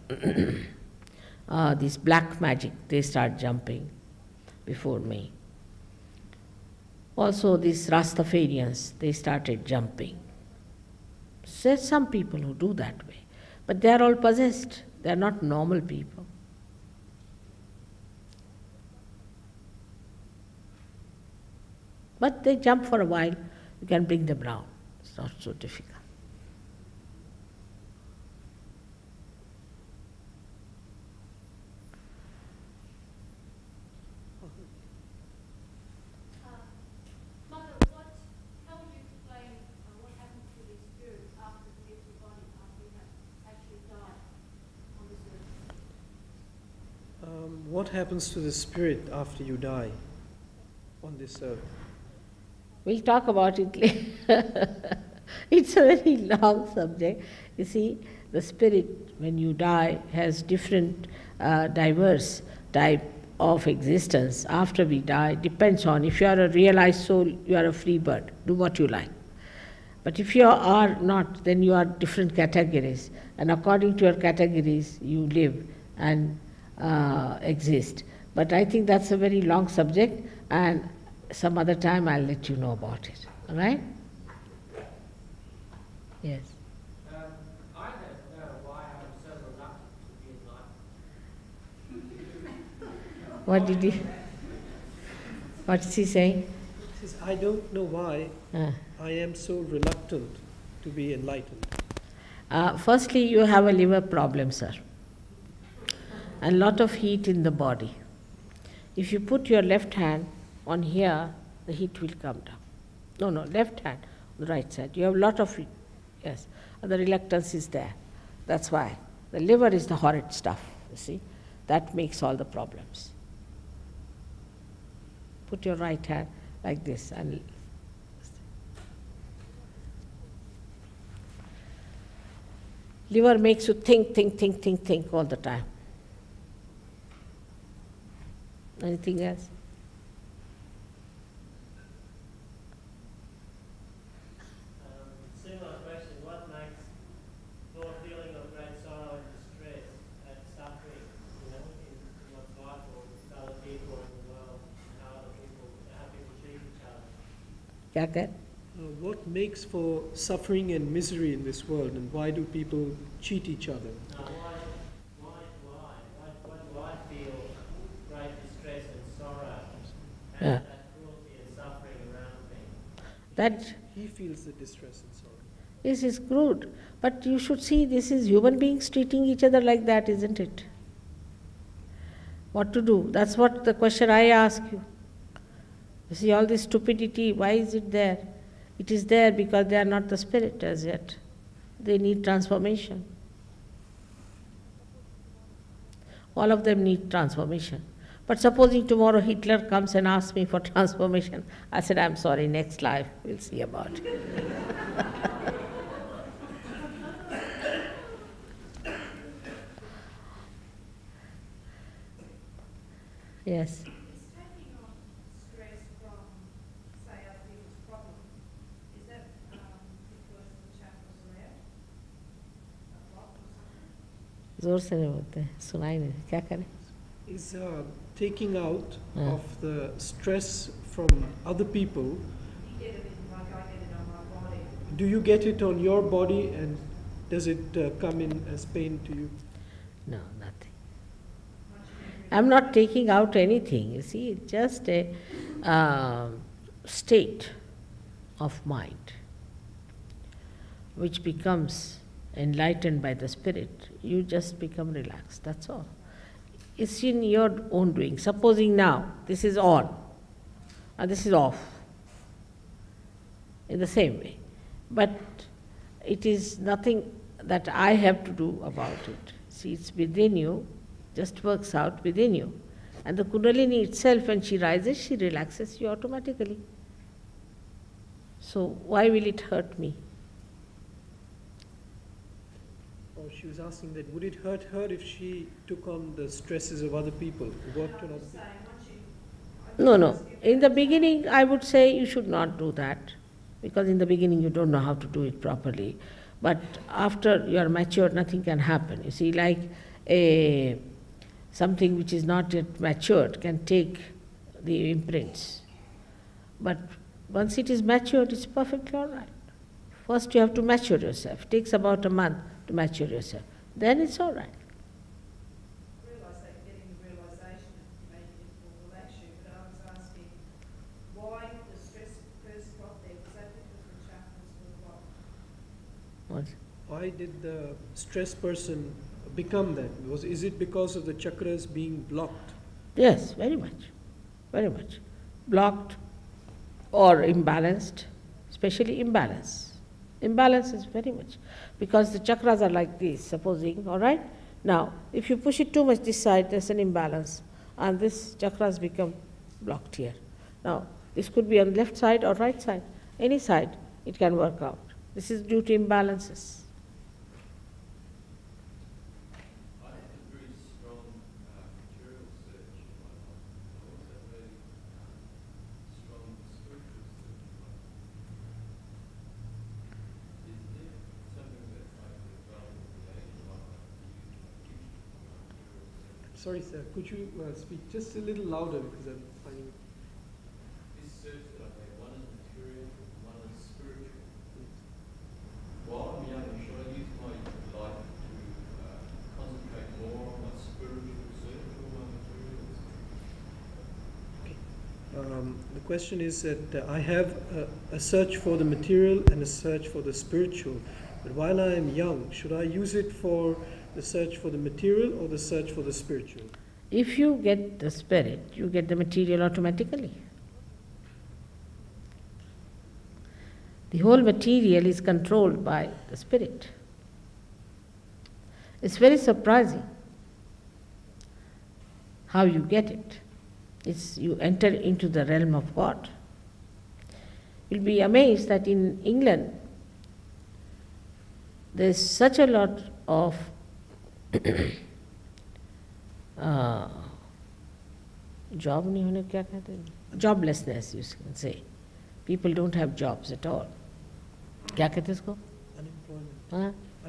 this black magic, they start jumping before me. Also these Rastafarians, they started jumping. There's some people who do that way, but they are all possessed. They are not normal people. But they jump for a while, you can bring them round. It's not so difficult. what happens to the spirit after you die on this earth? We'll talk about it later. It's a very long subject. You see, the spirit, when you die, has different diverse type of existence after we die. Depends on, if you are a realized soul, you are a free bird, do what you like. But if you are not, then you are different categories, and according to your categories you live and exist. But I think that's a very long subject, and some other time I'll let you know about it. All right? Yes. I don't know why I'm so reluctant to be enlightened. What is he saying? He says, I don't know why I am so reluctant to be enlightened. Firstly, you have a liver problem, sir, and lot of heat in the body. If you put your left hand on here, the heat will come down. No, left hand, the right side. You have a lot of heat. Yes, the reluctance is there. That's why. The liver is the horrid stuff, you see. That makes all the problems. Put your right hand like this and liver makes you think all the time. Anything else? Similar question, what makes your feeling of great sorrow and distress and suffering, in what's life or with other people in the world, and how people treat each other? Kya kar? What makes for suffering and misery in this world, and why do people cheat each other? Now, why do I feel great distress and sorrow and Yeah. that cruelty and suffering around me? That He feels the distress and sorrow. this is crude. But you should see, this is human beings treating each other like that, isn't it? What to do? That's what the question I ask you. You see, all this stupidity, why is it there? It is there because they are not the spirit as yet. They need transformation. All of them need transformation. But supposing tomorrow Hitler comes and asks me for transformation, I said, I'm sorry, next life, we'll see about it. Yes. Is taking on stress from, say, other people's problems, is that because the chakras are out? A block or something? जोर से नहीं बोलते, सुनाई नहीं, क्या करें? Is taking out Yeah. of the stress from other people. You get it in, like I get it on my body. Do you get it on your body, and does it come in as pain to you? No, nothing. I'm not taking out anything, you see, it's just a state of mind which becomes enlightened by the spirit. You just become relaxed, that's all. It's in your own doing. Supposing now this is on and this is off in the same way, but it is nothing that I have to do about it. See, it's within you, just works out within you. And the Kundalini itself, when she rises, she relaxes you automatically. So why will it hurt me? Or she was asking that would it hurt her if she took on the stresses of other people, worked on other people? Saying once you, No. In the beginning, I would say you should not do that, because in the beginning you don't know how to do it properly. But after you are mature, nothing can happen. You see, like something which is not yet matured can take the imprints. But once it is matured, it's perfectly all right. First you have to mature yourself. It takes about a month to mature yourself. Then it's all right. realise that getting the realisation maybe it will relax you, but I was asking why the stress first got there. Was that because the chakras were blocked? What? Why did the stressed person become that? Is it because of the chakras being blocked? Yes, very much. Very much. Blocked or imbalanced, especially imbalance. Imbalance is very much, because the chakras are like this, supposing, all right? Now, if you push it too much this side, there's an imbalance. and this chakra has become blocked here. Now, this could be on left side or right side, any side it can work out. This is due to imbalances. I have a very strong material search in my life. I also have a very strong spiritual search in my life. Is there something that I could develop in the age of my life to use my future for my material search? Sorry, sir, could you speak just a little louder because I'm finding. This search that I have, one is material, one is spiritual. While I'm young, should I use my life to concentrate more on my spiritual search or my material search? The question is that I have a search for the material and a search for the spiritual. But while I am young, should I use it for the search for the material or the search for the spiritual? If you get the spirit, you get the material automatically. The whole material is controlled by the spirit. It's very surprising how you get it. It's you enter into the realm of God. You'll be amazed that in England there's such a lot of joblessness, you can say. People don't have jobs at all. क्या कहते हैं इसको?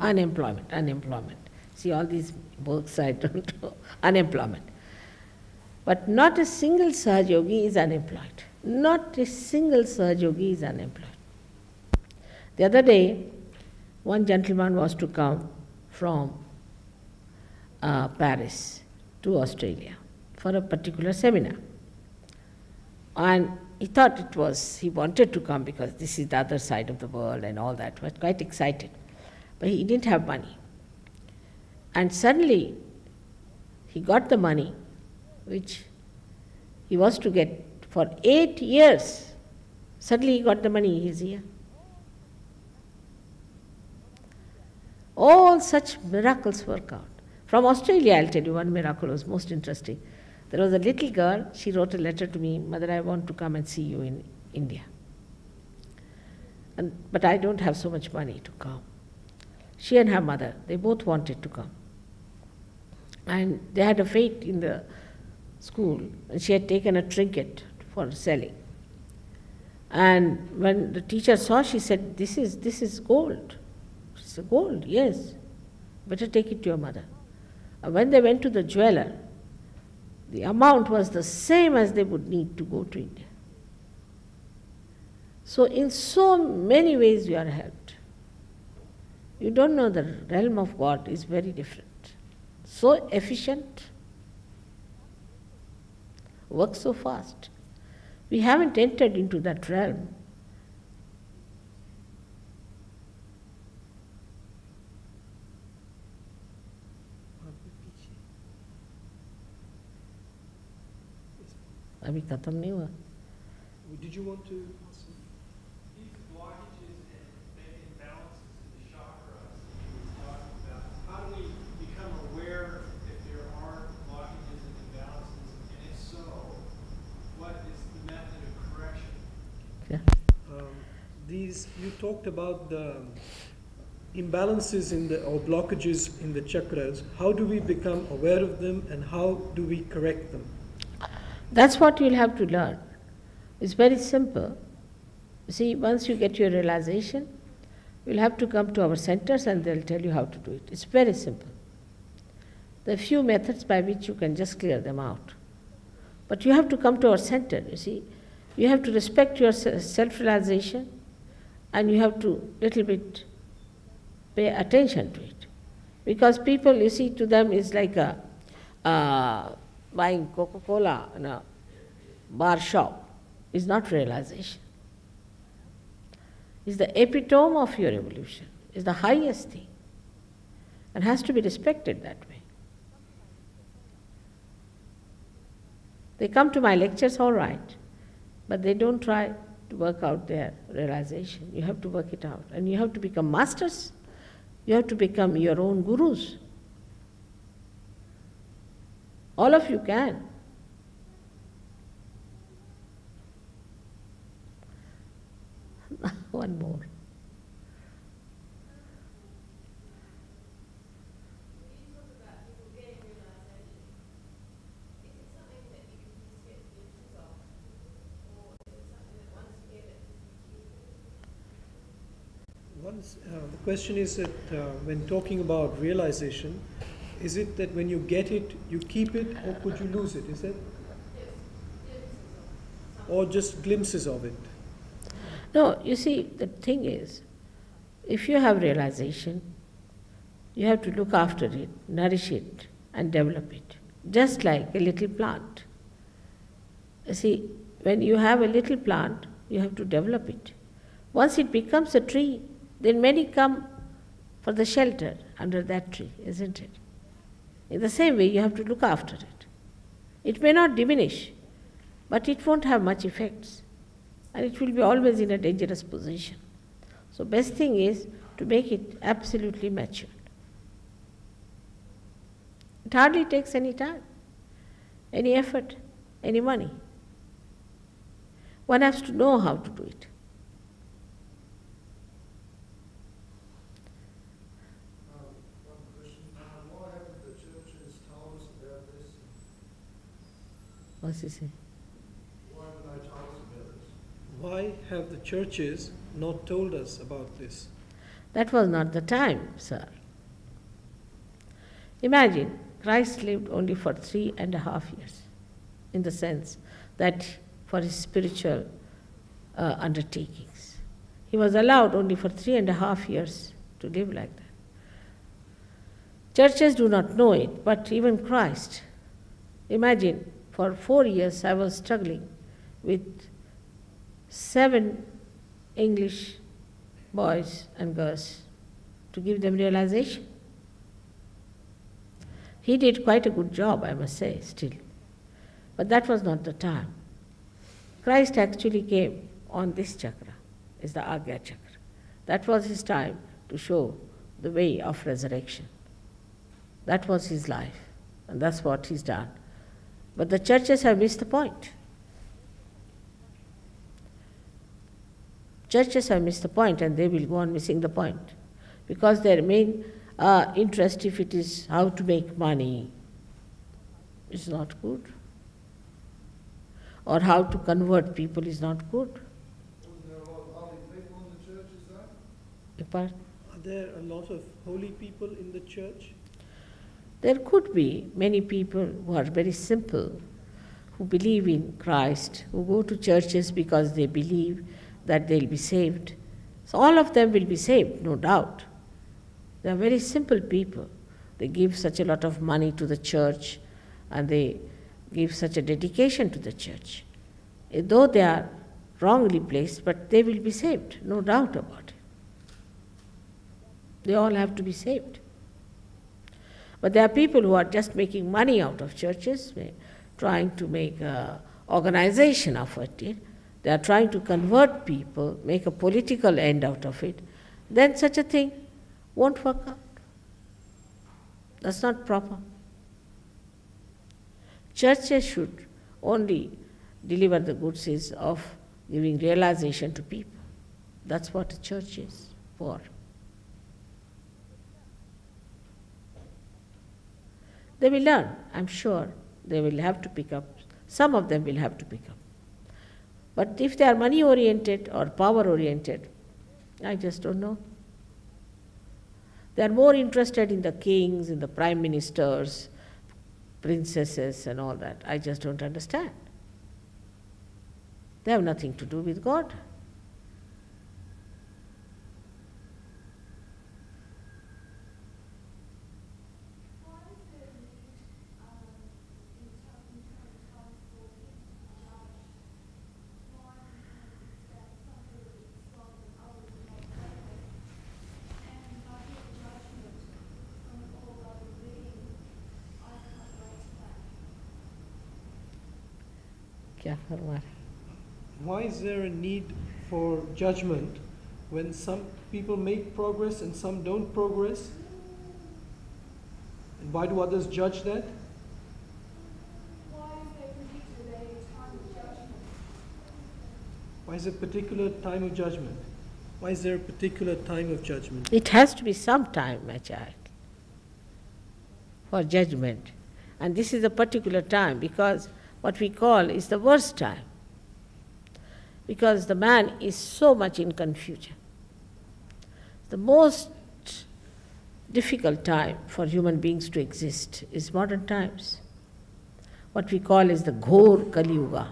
Unemployment. See all these books, I don't know. Unemployment. But not a single Sahaja Yogi is unemployed. Not a single Sahaja Yogi is unemployed. The other day, one gentleman was to come from Paris to Australia for a particular seminar. And he thought he wanted to come because this is the other side of the world and all that, was quite excited. But he didn't have money. And suddenly, he got the money, which he was to get for 8 years. Suddenly he got the money, he's here. All such miracles work out. From Australia, I'll tell you, one miracle was most interesting. There was a little girl, she wrote a letter to me, Mother, I want to come and see you in India. But I don't have so much money to come. She and her mother, they both wanted to come. And they had a fete in the school, and she had taken a trinket for selling. And when the teacher saw, she said, this is gold. She said, gold, yes. Better take it to your mother. And when they went to the jeweler, the amount was the same as they would need to go to India. So in so many ways you are helped. You don't know the realm of God is very different. So efficient, works so fast. We haven't entered into that realm. अभी खत्म नहीं हुआ. Did you want to? These blockages and imbalances in the chakras that you were talking about, how do we become aware if there are blockages and imbalances, and if so, what is the method of correction? You talked about the imbalances or blockages in the chakras. How do we become aware of them and how do we correct them? That's what you'll have to learn. It's very simple. See, once you get your realization, you'll have to come to our centers and they'll tell you how to do it. It's very simple. There are few methods by which you can just clear them out. But you have to come to our center, you see. You have to respect your self-realization and you have to little bit pay attention to it. Because people, you see, to them is like buying Coca-Cola in a bar shop is not realization. It's the epitome of your evolution. It's the highest thing and has to be respected that way. They come to my lectures, all right, but they don't try to work out their realization. You have to work it out and you have to become masters. You have to become your own gurus. All of you can. one more. The question is that when talking about realization, is it that when you get it, you keep it, or could you lose it? Is it? Or just glimpses of it? No, you see, the thing is, if you have realization, you have to look after it, nourish it, and develop it, just like a little plant. You see, when you have a little plant, you have to develop it. Once it becomes a tree, then many come for the shelter under that tree, isn't it? In the same way, you have to look after it. It may not diminish, but it won't have much effects, and it will be always in a dangerous position. So best thing is to make it absolutely mature. It hardly takes any time, any effort, any money. One has to know how to do it. What's he saying? Why have the churches not told us about this? That was not the time, sir. Imagine, Christ lived only for 3.5 years, in the sense that for his spiritual undertakings. He was allowed only for 3.5 years to live like that. Churches do not know it, but even Christ. Imagine, for 4 years I was struggling with 7 English boys and girls to give them realization. He did quite a good job, I must say, still. But that was not the time. Christ actually came on this chakra, is the Agya chakra. That was his time to show the way of resurrection. That was his life, and that's what he's done. But the churches have missed the point. Churches have missed the point, and they will go on missing the point, because their main interest, if it is how to make money, is not good, or how to convert people is not good. Wasn't there a lot of holy people in the church, is that? Pardon? Are there a lot of holy people in the church? There could be many people who are very simple, who believe in Christ, who go to churches because they believe that they'll be saved. So all of them will be saved, no doubt. They are very simple people. They give such a lot of money to the church, and they give such a dedication to the church. Though they are wrongly placed, but they will be saved, no doubt about it. They all have to be saved. But there are people who are just making money out of churches, trying to make an organization of it. They are trying to convert people, make a political end out of it. Then such a thing won't work out. That's not proper. Churches should only deliver the goods of giving realization to people. That's what a church is for. They will learn, I'm sure. They will have to pick up. Some of them will have to pick up. But if they are money-oriented or power-oriented, I just don't know. They are more interested in the kings, in the prime ministers, princesses and all that. I just don't understand. They have nothing to do with God. Why is there a need for judgment when some people make progress and some don't progress? And why do others judge that? Why is there predicted a time of judgment? Why is a particular time of judgment? Why is there a particular time of judgment? It has to be some time, my child, for judgment. And this is a particular time because what we call is the worst time. Because the man is so much in confusion. The most difficult time for human beings to exist is modern times. What we call is the Ghor Kali Yuga.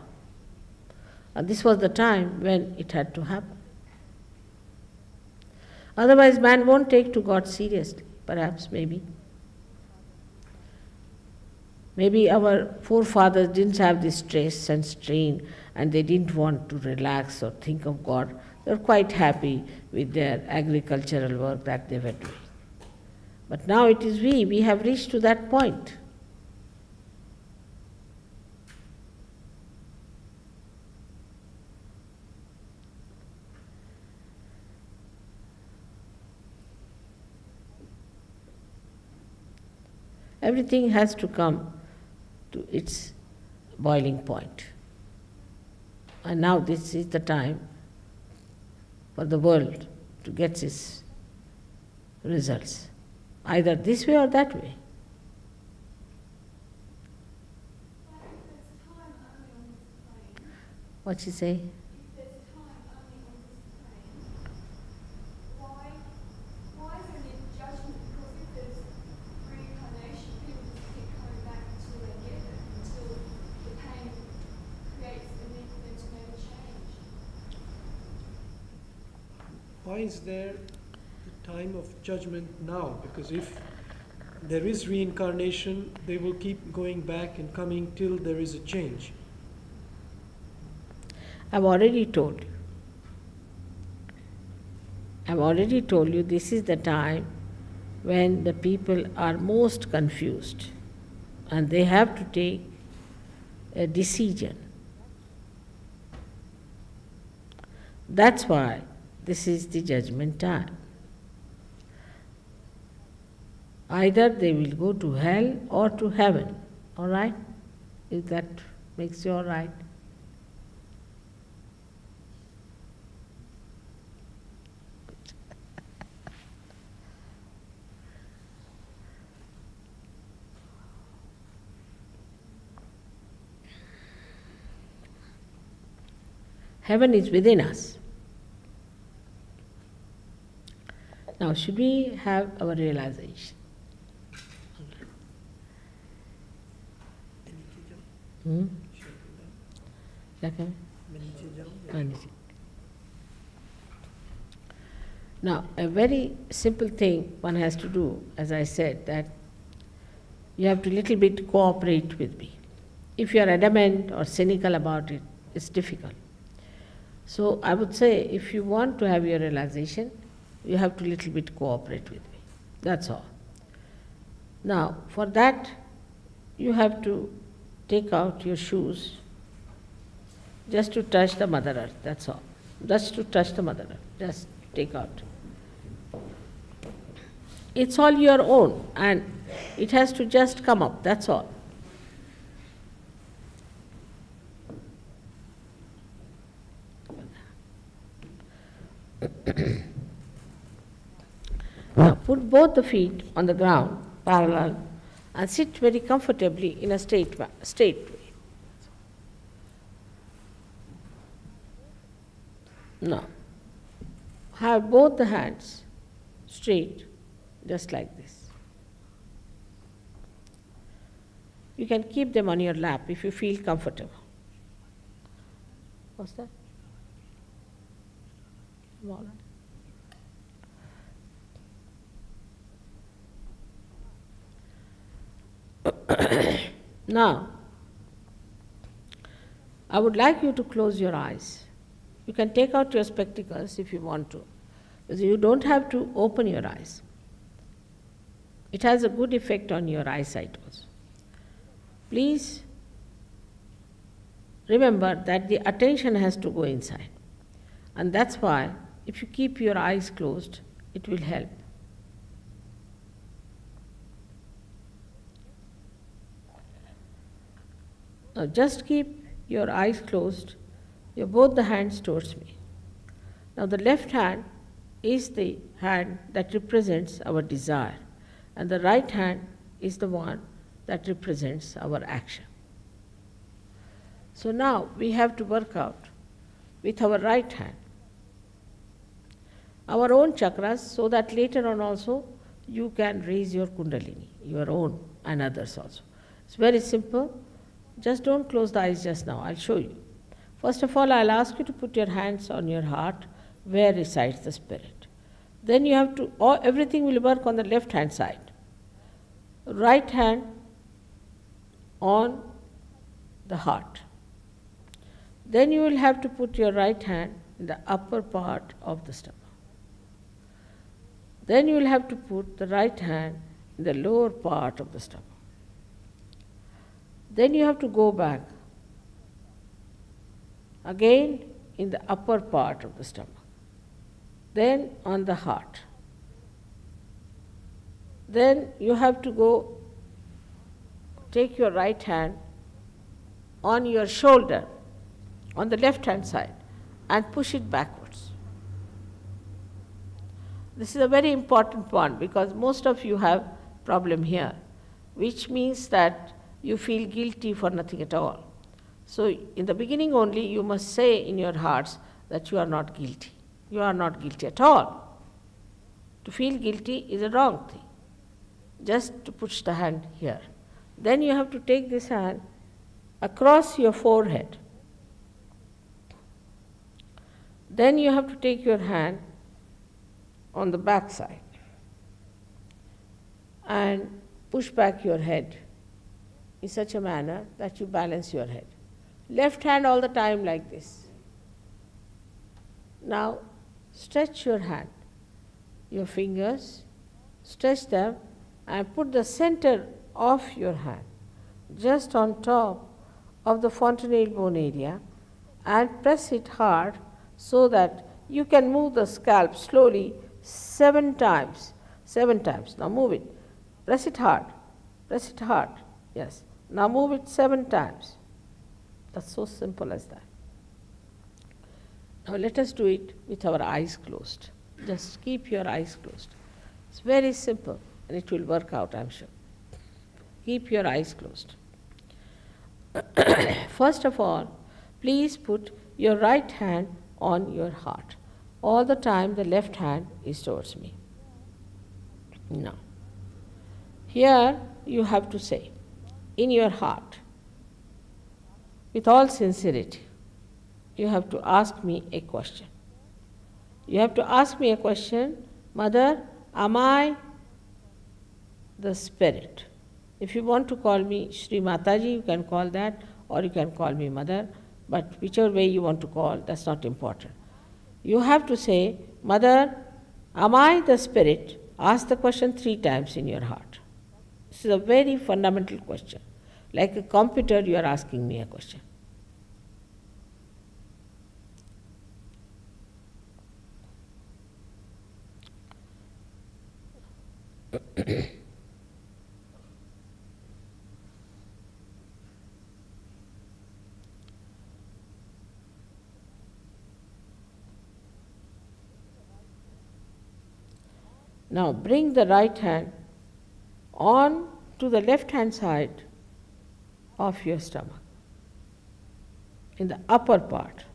And this was the time when it had to happen. Otherwise, man won't take to God seriously, perhaps, maybe. Maybe our forefathers didn't have this stress and strain and they didn't want to relax or think of God. They were quite happy with their agricultural work that they were doing. But now it is we have reached to that point. Everything has to come to its boiling point. And now this is the time for the world to get its results, either this way or that way. What you say? Why is there the time of judgment now? Because if there is reincarnation, they will keep going back and coming till there is a change. I've already told you. I've already told you this is the time when the people are most confused and they have to take a decision. That's why this is the judgment time. Either they will go to hell or to heaven, all right? If that makes you all right. Heaven is within us. Now, should we have our realization? Now, a very simple thing one has to do, as I said, that you have to little bit cooperate with me. If you are adamant or cynical about it, it's difficult. So I would say, if you want to have your realization, you have to little bit cooperate with me. That's all. Now, for that, you have to take out your shoes just to touch the Mother Earth, that's all. Just to touch the Mother Earth, just take out. It's all your own and it has to just come up, that's all. Now put both the feet on the ground, parallel, and sit very comfortably in a straight way. Now, have both the hands straight, just like this. You can keep them on your lap if you feel comfortable. What's that? Now, I would like you to close your eyes. You can take out your spectacles if you want to, because you don't have to open your eyes. It has a good effect on your eyesight also. Please remember that the attention has to go inside. And that's why, if you keep your eyes closed, it will help. Now just keep your eyes closed, both the hands towards me. Now the left hand is the hand that represents our desire, and the right hand is the one that represents our action. So now we have to work out with our right hand our own chakras, so that later on also you can raise your kundalini, your own and others also. It's very simple. Just don't close the eyes just now. I'll show you. First of all, I'll ask you to put your hands on your heart where resides the spirit. Then you have to, everything will work on the left hand side. Right hand on the heart. Then you will have to put your right hand in the upper part of the stomach. Then you will have to put the right hand in the lower part of the stomach. Then you have to go back again in the upper part of the stomach. Then on the heart. Then you have to go take your right hand on your shoulder on the left hand side and push it backwards. This is a very important one because most of you have problem here, which means that you feel guilty for nothing at all. So in the beginning only you must say in your hearts that you are not guilty. You are not guilty at all. To feel guilty is a wrong thing. Just to push the hand here. Then you have to take this hand across your forehead. Then you have to take your hand on the back side and push back your head in such a manner that you balance your head. Left hand all the time like this. Now stretch your hand, your fingers, stretch them and put the center of your hand just on top of the fontanelle bone area and press it hard so that you can move the scalp slowly 7 times. 7 times. Now move it. Press it hard. Press it hard. Yes. Now move it 7 times. That's so simple as that. Now let us do it with our eyes closed. Just keep your eyes closed. It's very simple and it will work out, I'm sure. Keep your eyes closed. First of all, please put your right hand on your heart. All the time the left hand is towards me. Now, here you have to say, in your heart, with all sincerity, you have to ask me a question. You have to ask me a question, Mother, am I the spirit? If you want to call me Shri Mataji, you can call that, or you can call me Mother, but whichever way you want to call, that's not important. You have to say, Mother, am I the spirit? Ask the question 3 times in your heart. This is a very fundamental question. Like a computer, you are asking me a question. Now bring the right hand on to the left hand side of your stomach, in the upper part.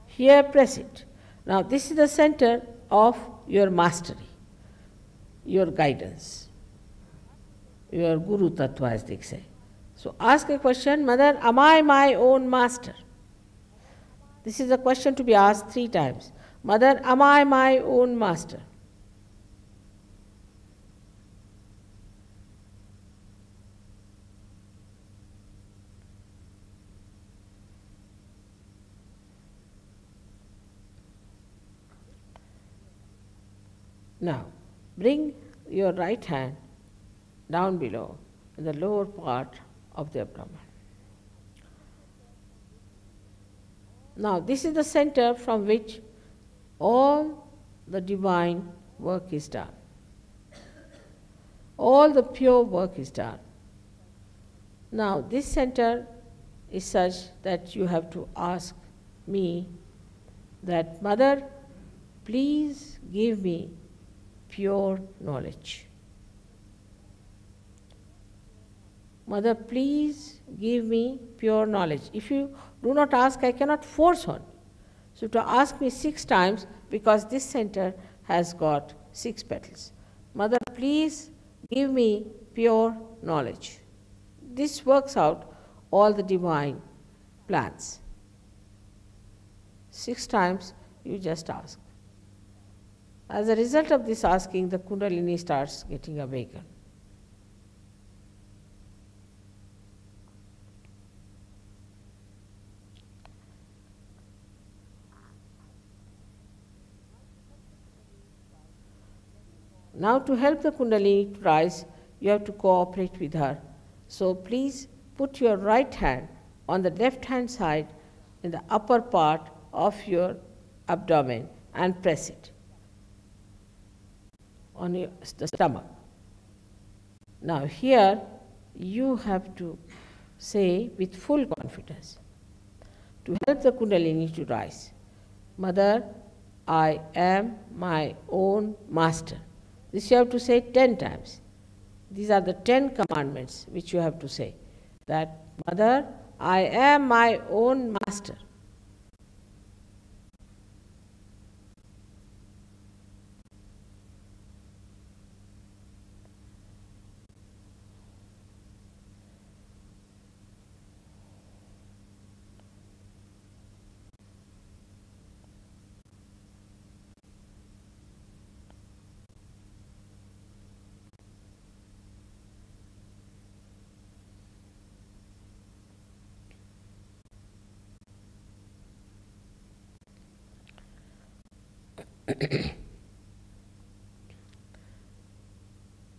Here press it. Now this is the center of your mastery, your guidance, your Guru Tattva as they say. So ask a question, Mother, am I my own master? This is a question to be asked 3 times. Mother, am I my own master? Now, bring your right hand down below in the lower part of the abdomen. Now, this is the center from which all the divine work is done. All the pure work is done. Now, this center is such that you have to ask me that, Mother, please give me pure knowledge. Mother, please give me pure knowledge. If you do not ask, I cannot force on. So to ask me 6 times, because this center has got 6 petals. Mother, please give me pure knowledge. This works out all the divine plans. 6 times you just ask. As a result of this asking, the Kundalini starts getting awakened. Now to help the Kundalini to rise, you have to cooperate with her. So please put your right hand on the left hand side in the upper part of your abdomen and press it on the stomach. Now here you have to say with full confidence, to help the Kundalini to rise, Mother, I am my own master. This you have to say 10 times. These are the 10 commandments which you have to say. That, Mother, I am my own master.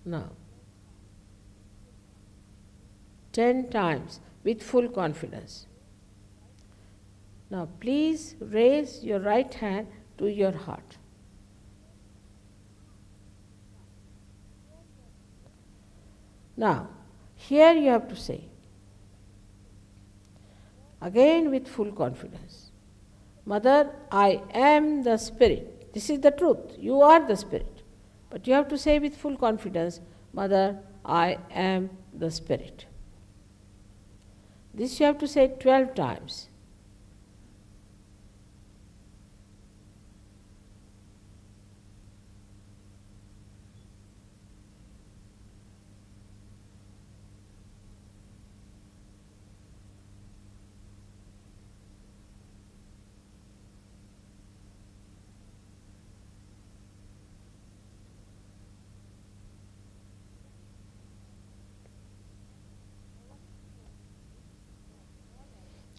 Now, 10 times with full confidence. Now, please raise your right hand to your heart. Now, here you have to say, again with full confidence, Mother, I am the Spirit. This is the truth. You are the Spirit. But you have to say with full confidence, Mother, I am the Spirit. This you have to say 12 times.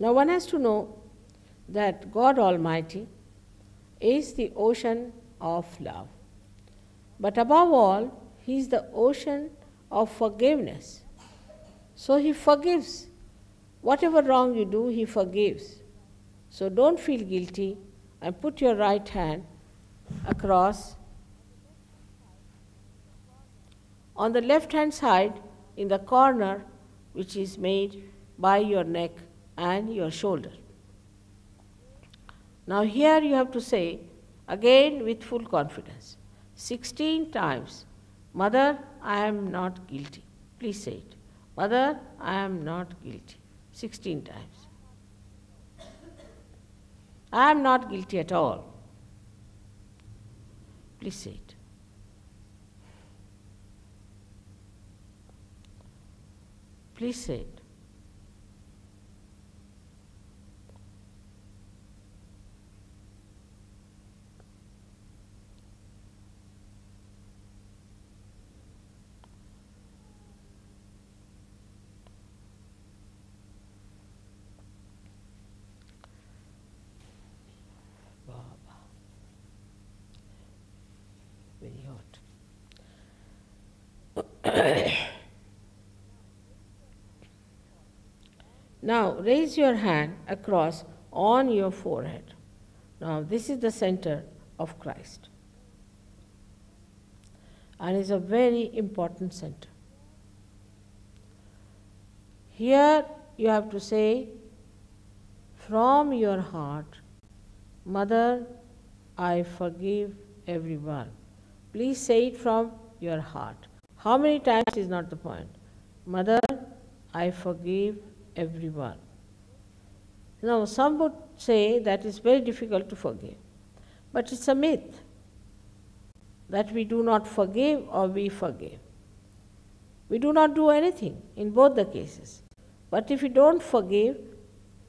Now one has to know that God Almighty is the ocean of love. But above all, He is the ocean of forgiveness. So He forgives. Whatever wrong you do, He forgives. So don't feel guilty and put your right hand across. On the left hand side, in the corner which is made by your neck and your shoulder. Now here you have to say, again with full confidence, 16 times, Mother, I am not guilty. Please say it. Mother, I am not guilty. 16 times. I am not guilty at all. Please say it. Please say it. Very hot. Now raise your hand across on your forehead. Now this is the center of Christ and is a very important center. Here you have to say, from your heart, Mother, I forgive everyone. Please say it from your heart. How many times is not the point. Mother, I forgive everyone. Now, some would say that it's very difficult to forgive, but it's a myth that we do not forgive or we forgive. We do not do anything in both the cases. But if we don't forgive,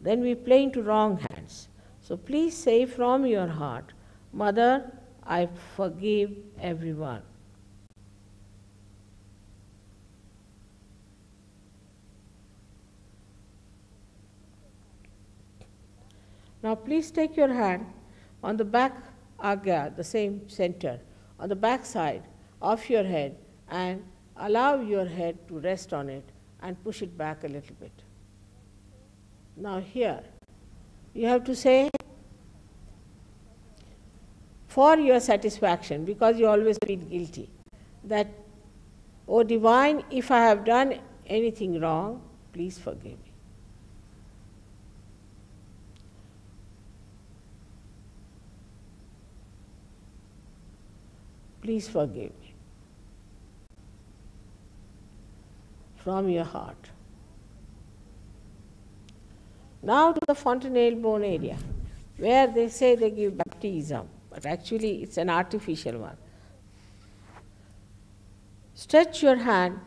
then we play into wrong hands. So please say from your heart, Mother, I forgive everyone. Now please take your hand on the back agya, the same center, on the back side of your head, and allow your head to rest on it and push it back a little bit. Now here, you have to say, for your satisfaction, because you always feel guilty, that, O Divine, if I have done anything wrong, please forgive me. Please forgive me. From your heart. Now to the fontanelle bone area, where they say they give baptism, but actually it's an artificial one. Stretch your hand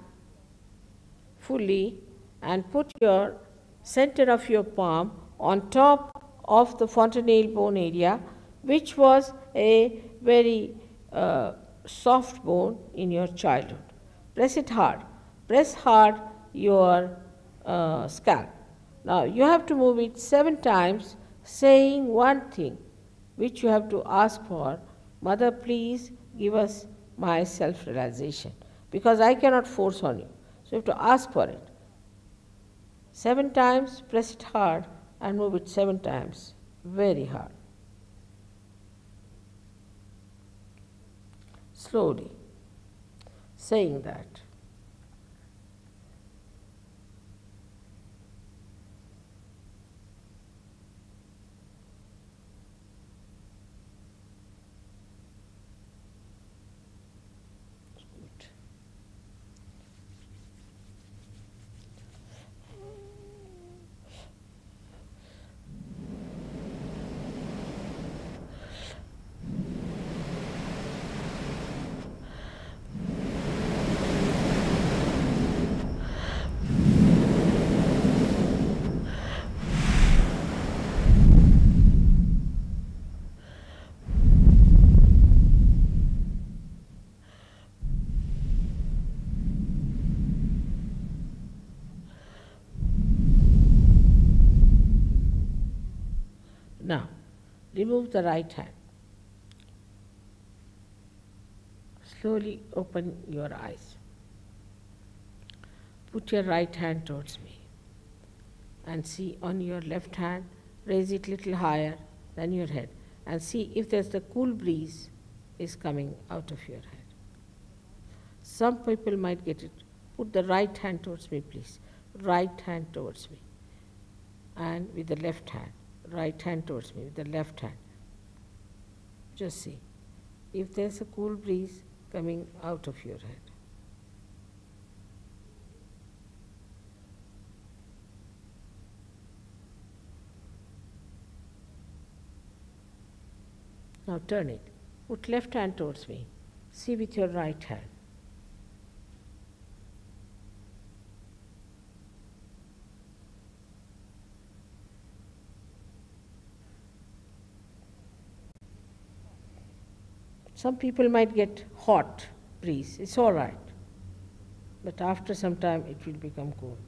fully and put your center of your palm on top of the fontanelle bone area, which was a very soft bone in your childhood. Press it hard. Press hard your scalp. Now you have to move it 7 times, saying one thing, which you have to ask for. Mother, please give us my self-realization, because I cannot force on you. So you have to ask for it. 7 times, press it hard and move it 7 times, very hard. Slowly, saying that. Now, remove the right hand. Slowly open your eyes. Put your right hand towards me and see on your left hand, raise it little higher than your head and see if there's the cool breeze is coming out of your head. Some people might get it. Put the right hand towards me, please. Right hand towards me. And with the left hand. Right hand towards me with the left hand. Just see if there's a cool breeze coming out of your head. Now turn it. Put left hand towards me. See with your right hand. Some people might get hot breeze, it's all right, but after some time it will become cool.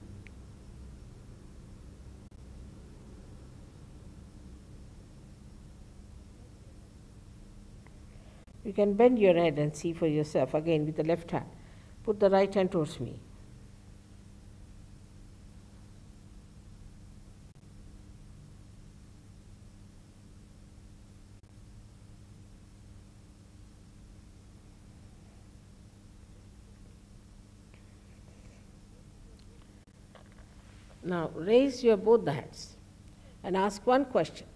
You can bend your head and see for yourself again with the left hand. Put the right hand towards me. Now raise your both the hands and ask one question.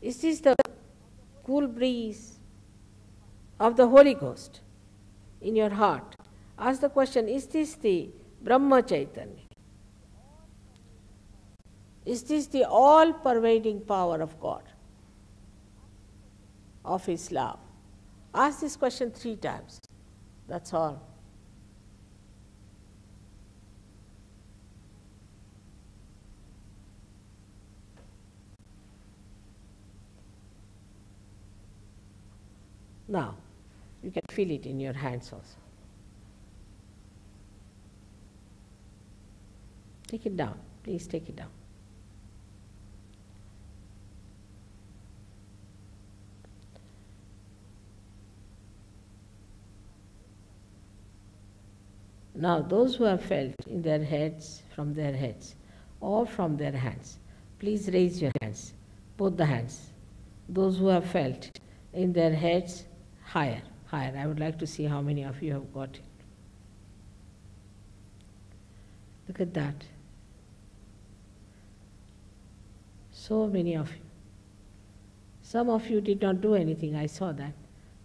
Is this the cool breeze of the Holy Ghost in your heart? Ask the question, is this the Brahma Chaitanya? Is this the all-pervading power of God, of His love? Ask this question 3 times. That's all. Now, you can feel it in your hands also. Take it down. Please take it down. Now, those who have felt in their heads, from their heads, or from their hands, please raise your hands, both the hands. Those who have felt in their heads, higher, higher. I would like to see how many of you have got it. Look at that. So many of you. Some of you did not do anything, I saw that.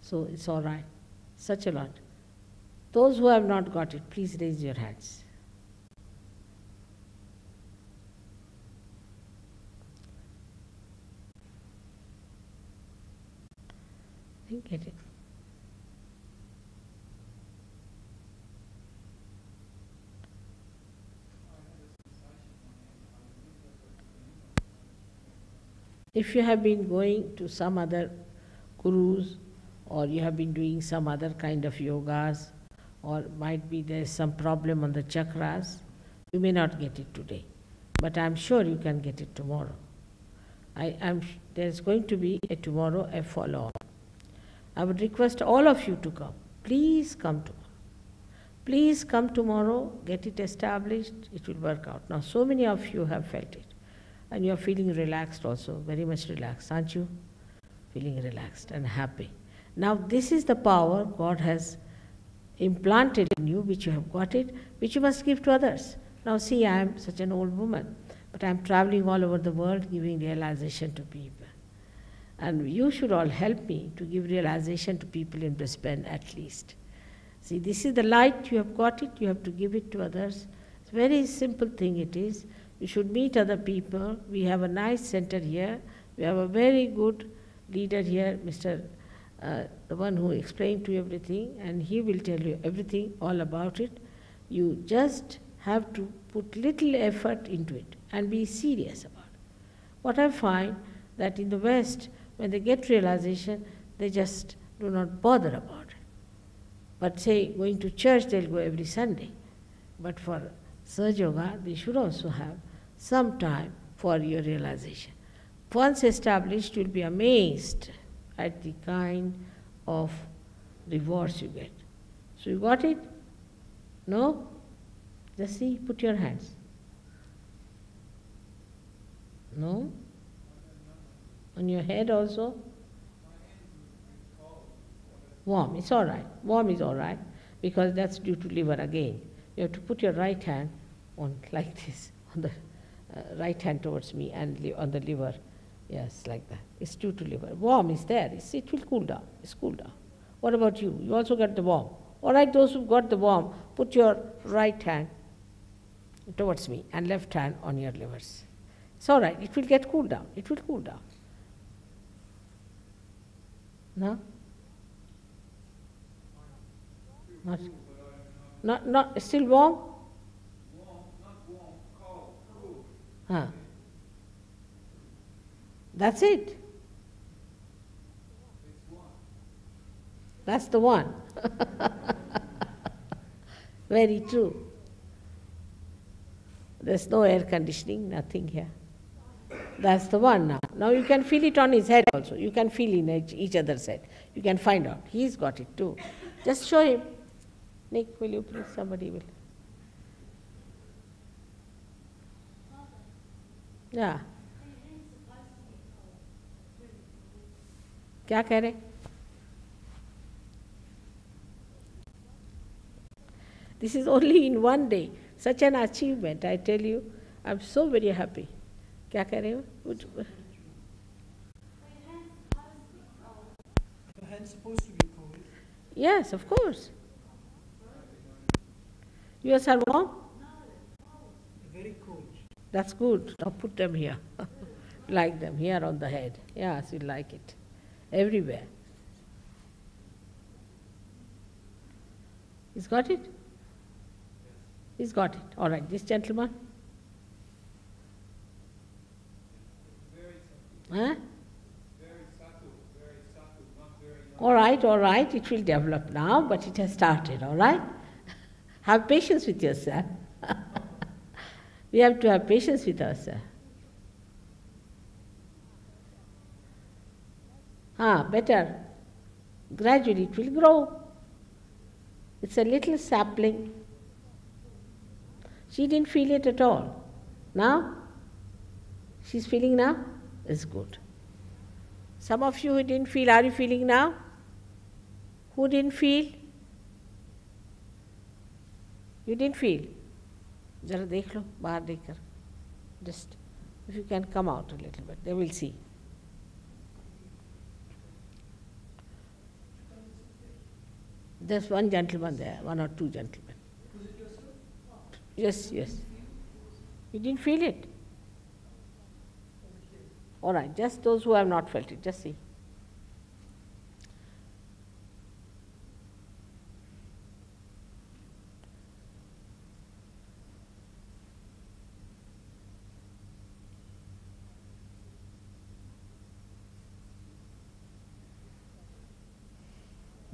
So it's all right. Such a lot. Those who have not got it, please raise your hands. Didn't get it. If you have been going to some other gurus, or you have been doing some other kind of yogas, or might be there's some problem on the chakras, you may not get it today. But I'm sure you can get it tomorrow. There's going to be tomorrow a follow-on. I would request all of you to come. Please come tomorrow. Please come tomorrow, get it established, it will work out. Now, so many of you have felt it. And you are feeling relaxed also, very much relaxed, aren't you? Feeling relaxed and happy. Now, this is the power God has implanted in you, which you have got it, which you must give to others. Now, see, I am such an old woman, but I am traveling all over the world giving realization to people. And you should all help me to give realization to people in Brisbane at least. See, this is the light, you have got it, you have to give it to others. It's a very simple thing it is. You should meet other people. We have a nice center here. We have a very good leader here, the one who explained to you everything, and he will tell you everything, all about it. You just have to put little effort into it and be serious about it. What I find that in the West, when they get realization, they just do not bother about it. But say, going to church, they'll go every Sunday. But for Sahaja Yoga, they should also have some time for your realization. Once established, you'll be amazed at the kind of rewards you get. So you got it? No? Just see, put your hands. No? On your head also? Warm, it's all right. Warm is all right, because that's due to liver again. You have to put your right hand on like this, on the right hand towards me, and on the liver. Yes, like that. It's due to liver. Warm is there. It will cool down. It's cooled down. What about you? You also got the warm. All right, those who've got the warm, put your right hand towards me and left hand on your livers. It's all right. It will get cooled down. It will cool down. No? Not still warm? Warm, not warm, cold, cool. Huh. That's it. It's one. That's the one. Very true. There's no air conditioning, nothing here. That's the one now. Now you can feel it on his head also. You can feel in each other's head. You can find out. He's got it too. Just show him. Nick, will you please? Somebody will. Yeah. क्या कह रहे? This is only in one day. Such an achievement, I tell you. I'm so very happy. क्या कह रहे हो? That's supposed to be cold. Yes, of course. Yours are warm? Very cold. That's good. Now put them here. Like them here on the head. Yes, you like it. Everywhere. He's got it? He's got it. All right, this gentleman? Huh? All right, it will develop now, but it has started, all right? Have patience with yourself. We have to have patience with ourselves. Better. Gradually it will grow. It's a little sapling. She didn't feel it at all. Now? She's feeling now? It's good. Some of you who didn't feel, are you feeling now? Who didn't feel? You didn't feel? Jara dekh lo, bahar dekhkar. Just, if you can come out a little bit, they will see. There's one gentleman there, one or two gentlemen. Yes. You didn't feel it? All right, just those who have not felt it, just see.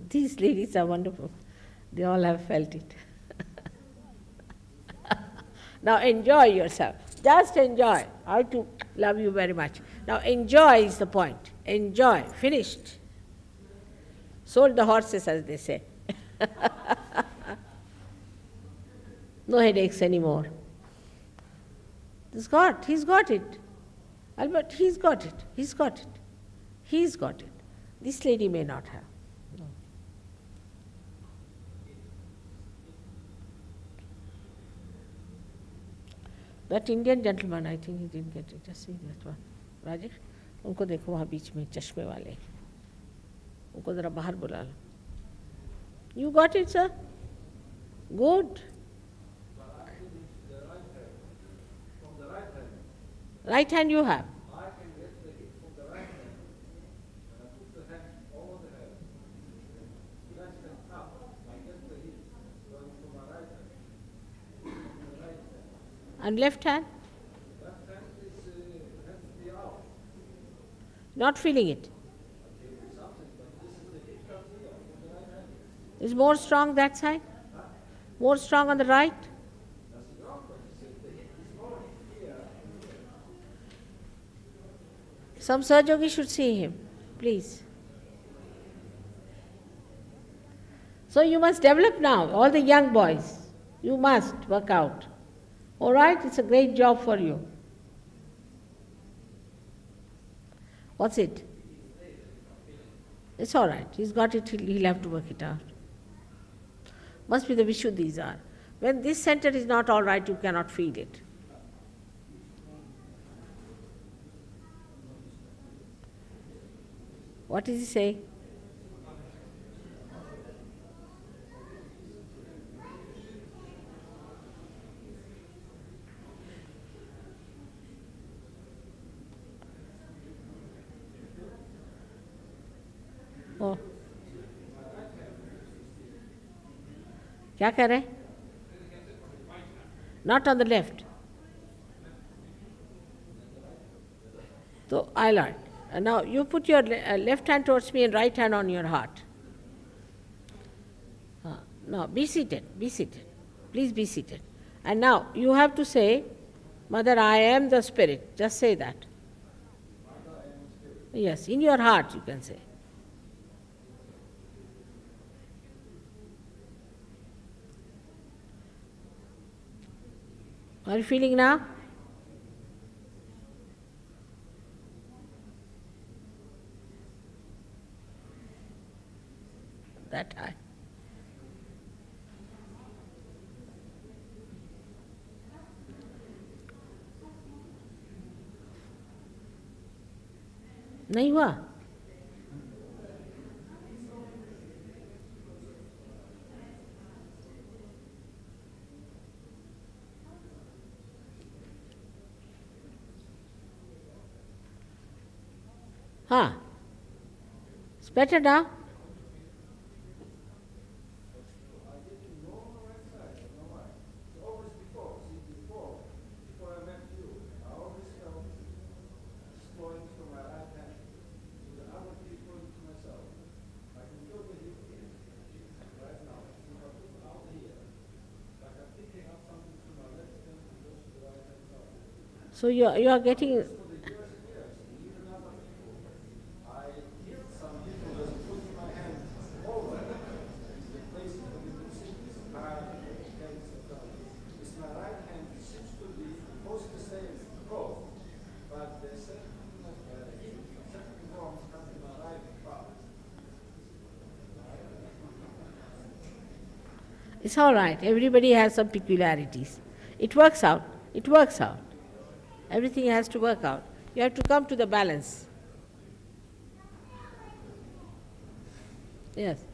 These ladies are wonderful. They all have felt it. Now enjoy yourself. Just enjoy. I too love you very much. Now enjoy is the point. Enjoy. Finished. Sold the horses, as they say. No headaches anymore. He's got it. Albert, he's got it. He's got it. This lady may not have. No. That Indian gentleman, I think he didn't get it. Just see that one. Rajesh, उनको देखो वहाँ बीच में चश्मे वाले. उनको ज़रा बाहर बुला लो. You got it, sir? Good. Right hand you have. I can get the hit from the right hand, and I put the hand over the head. Left hand up, I get the hit going from my right hand. From the right hand. And left hand? Left hand is has to be out. Not feeling it. Something, but this is the hit comes here from the right hand. Is more strong that side? More strong on the right? That's wrong, but the hit is more here. Some Sahajogi should see him, please. So you must develop now, all the young boys. You must work out. All right, it's a great job for you. What's it? It's all right. He's got it, he'll have to work it out. Must be the Vishuddhis are. When this center is not all right, you cannot feel it. What is he saying? Oh. क्या कह रहे? Not on the left. So I learned. And now you put your left hand towards me and right hand on your heart. Now be seated, Please be seated. And now you have to say, Mother, I am the Spirit. Just say that. Yes, in your heart you can say. Are you feeling now? That high. नहीं हुआ? Huh? It's better now? So you are getting. It's all right. Everybody has some peculiarities. It works out. It works out. Everything has to work out. You have to come to the balance. Yes.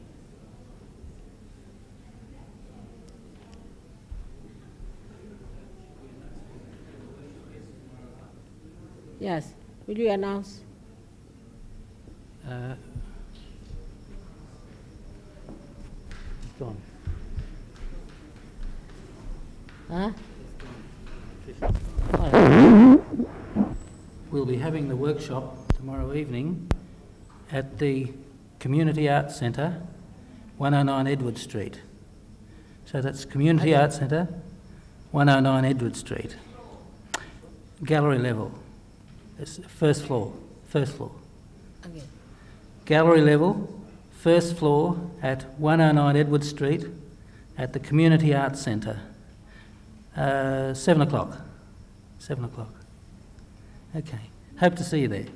Yes. Will you announce? Gone. Huh? We'll be having the workshop tomorrow evening at the Community Arts Centre, 109 Edward Street. So that's Community Arts Centre, 109 Edward Street. Gallery level. It's first floor. Again. Gallery level, first floor at 109 Edward Street at the Community Arts Centre. 7 o'clock. 7 o'clock. Okay. Hope to see you there.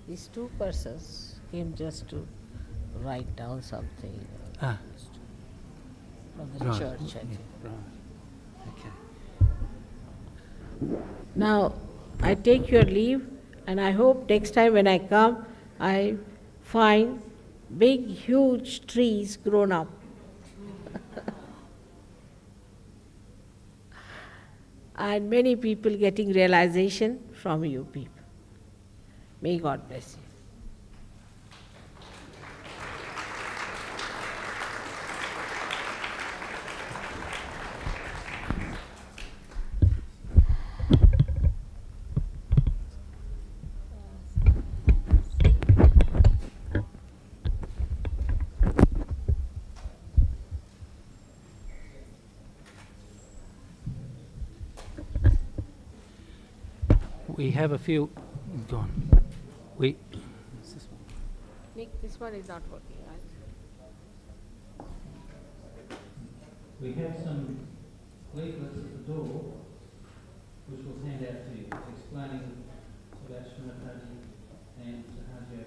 These two persons came just to write down something Ah. from the Right. church, I think. Right. Okay. Now, I take your leave, and I hope next time when I come, I find big, huge trees grown up. And many people getting realization from you people. May God bless you. We have a few. Gone. Nick, this one is not working, right? We have some leaflets at the door, which we'll hand out to you, explaining about Shrimatati and Sahaja.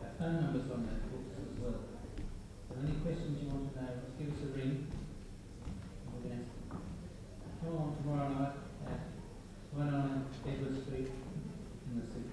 Our phone number's on that book as well. So any questions you want to know, just give us a ring. And we'll answer them. Come along tomorrow night at 109 Edward Street in the city.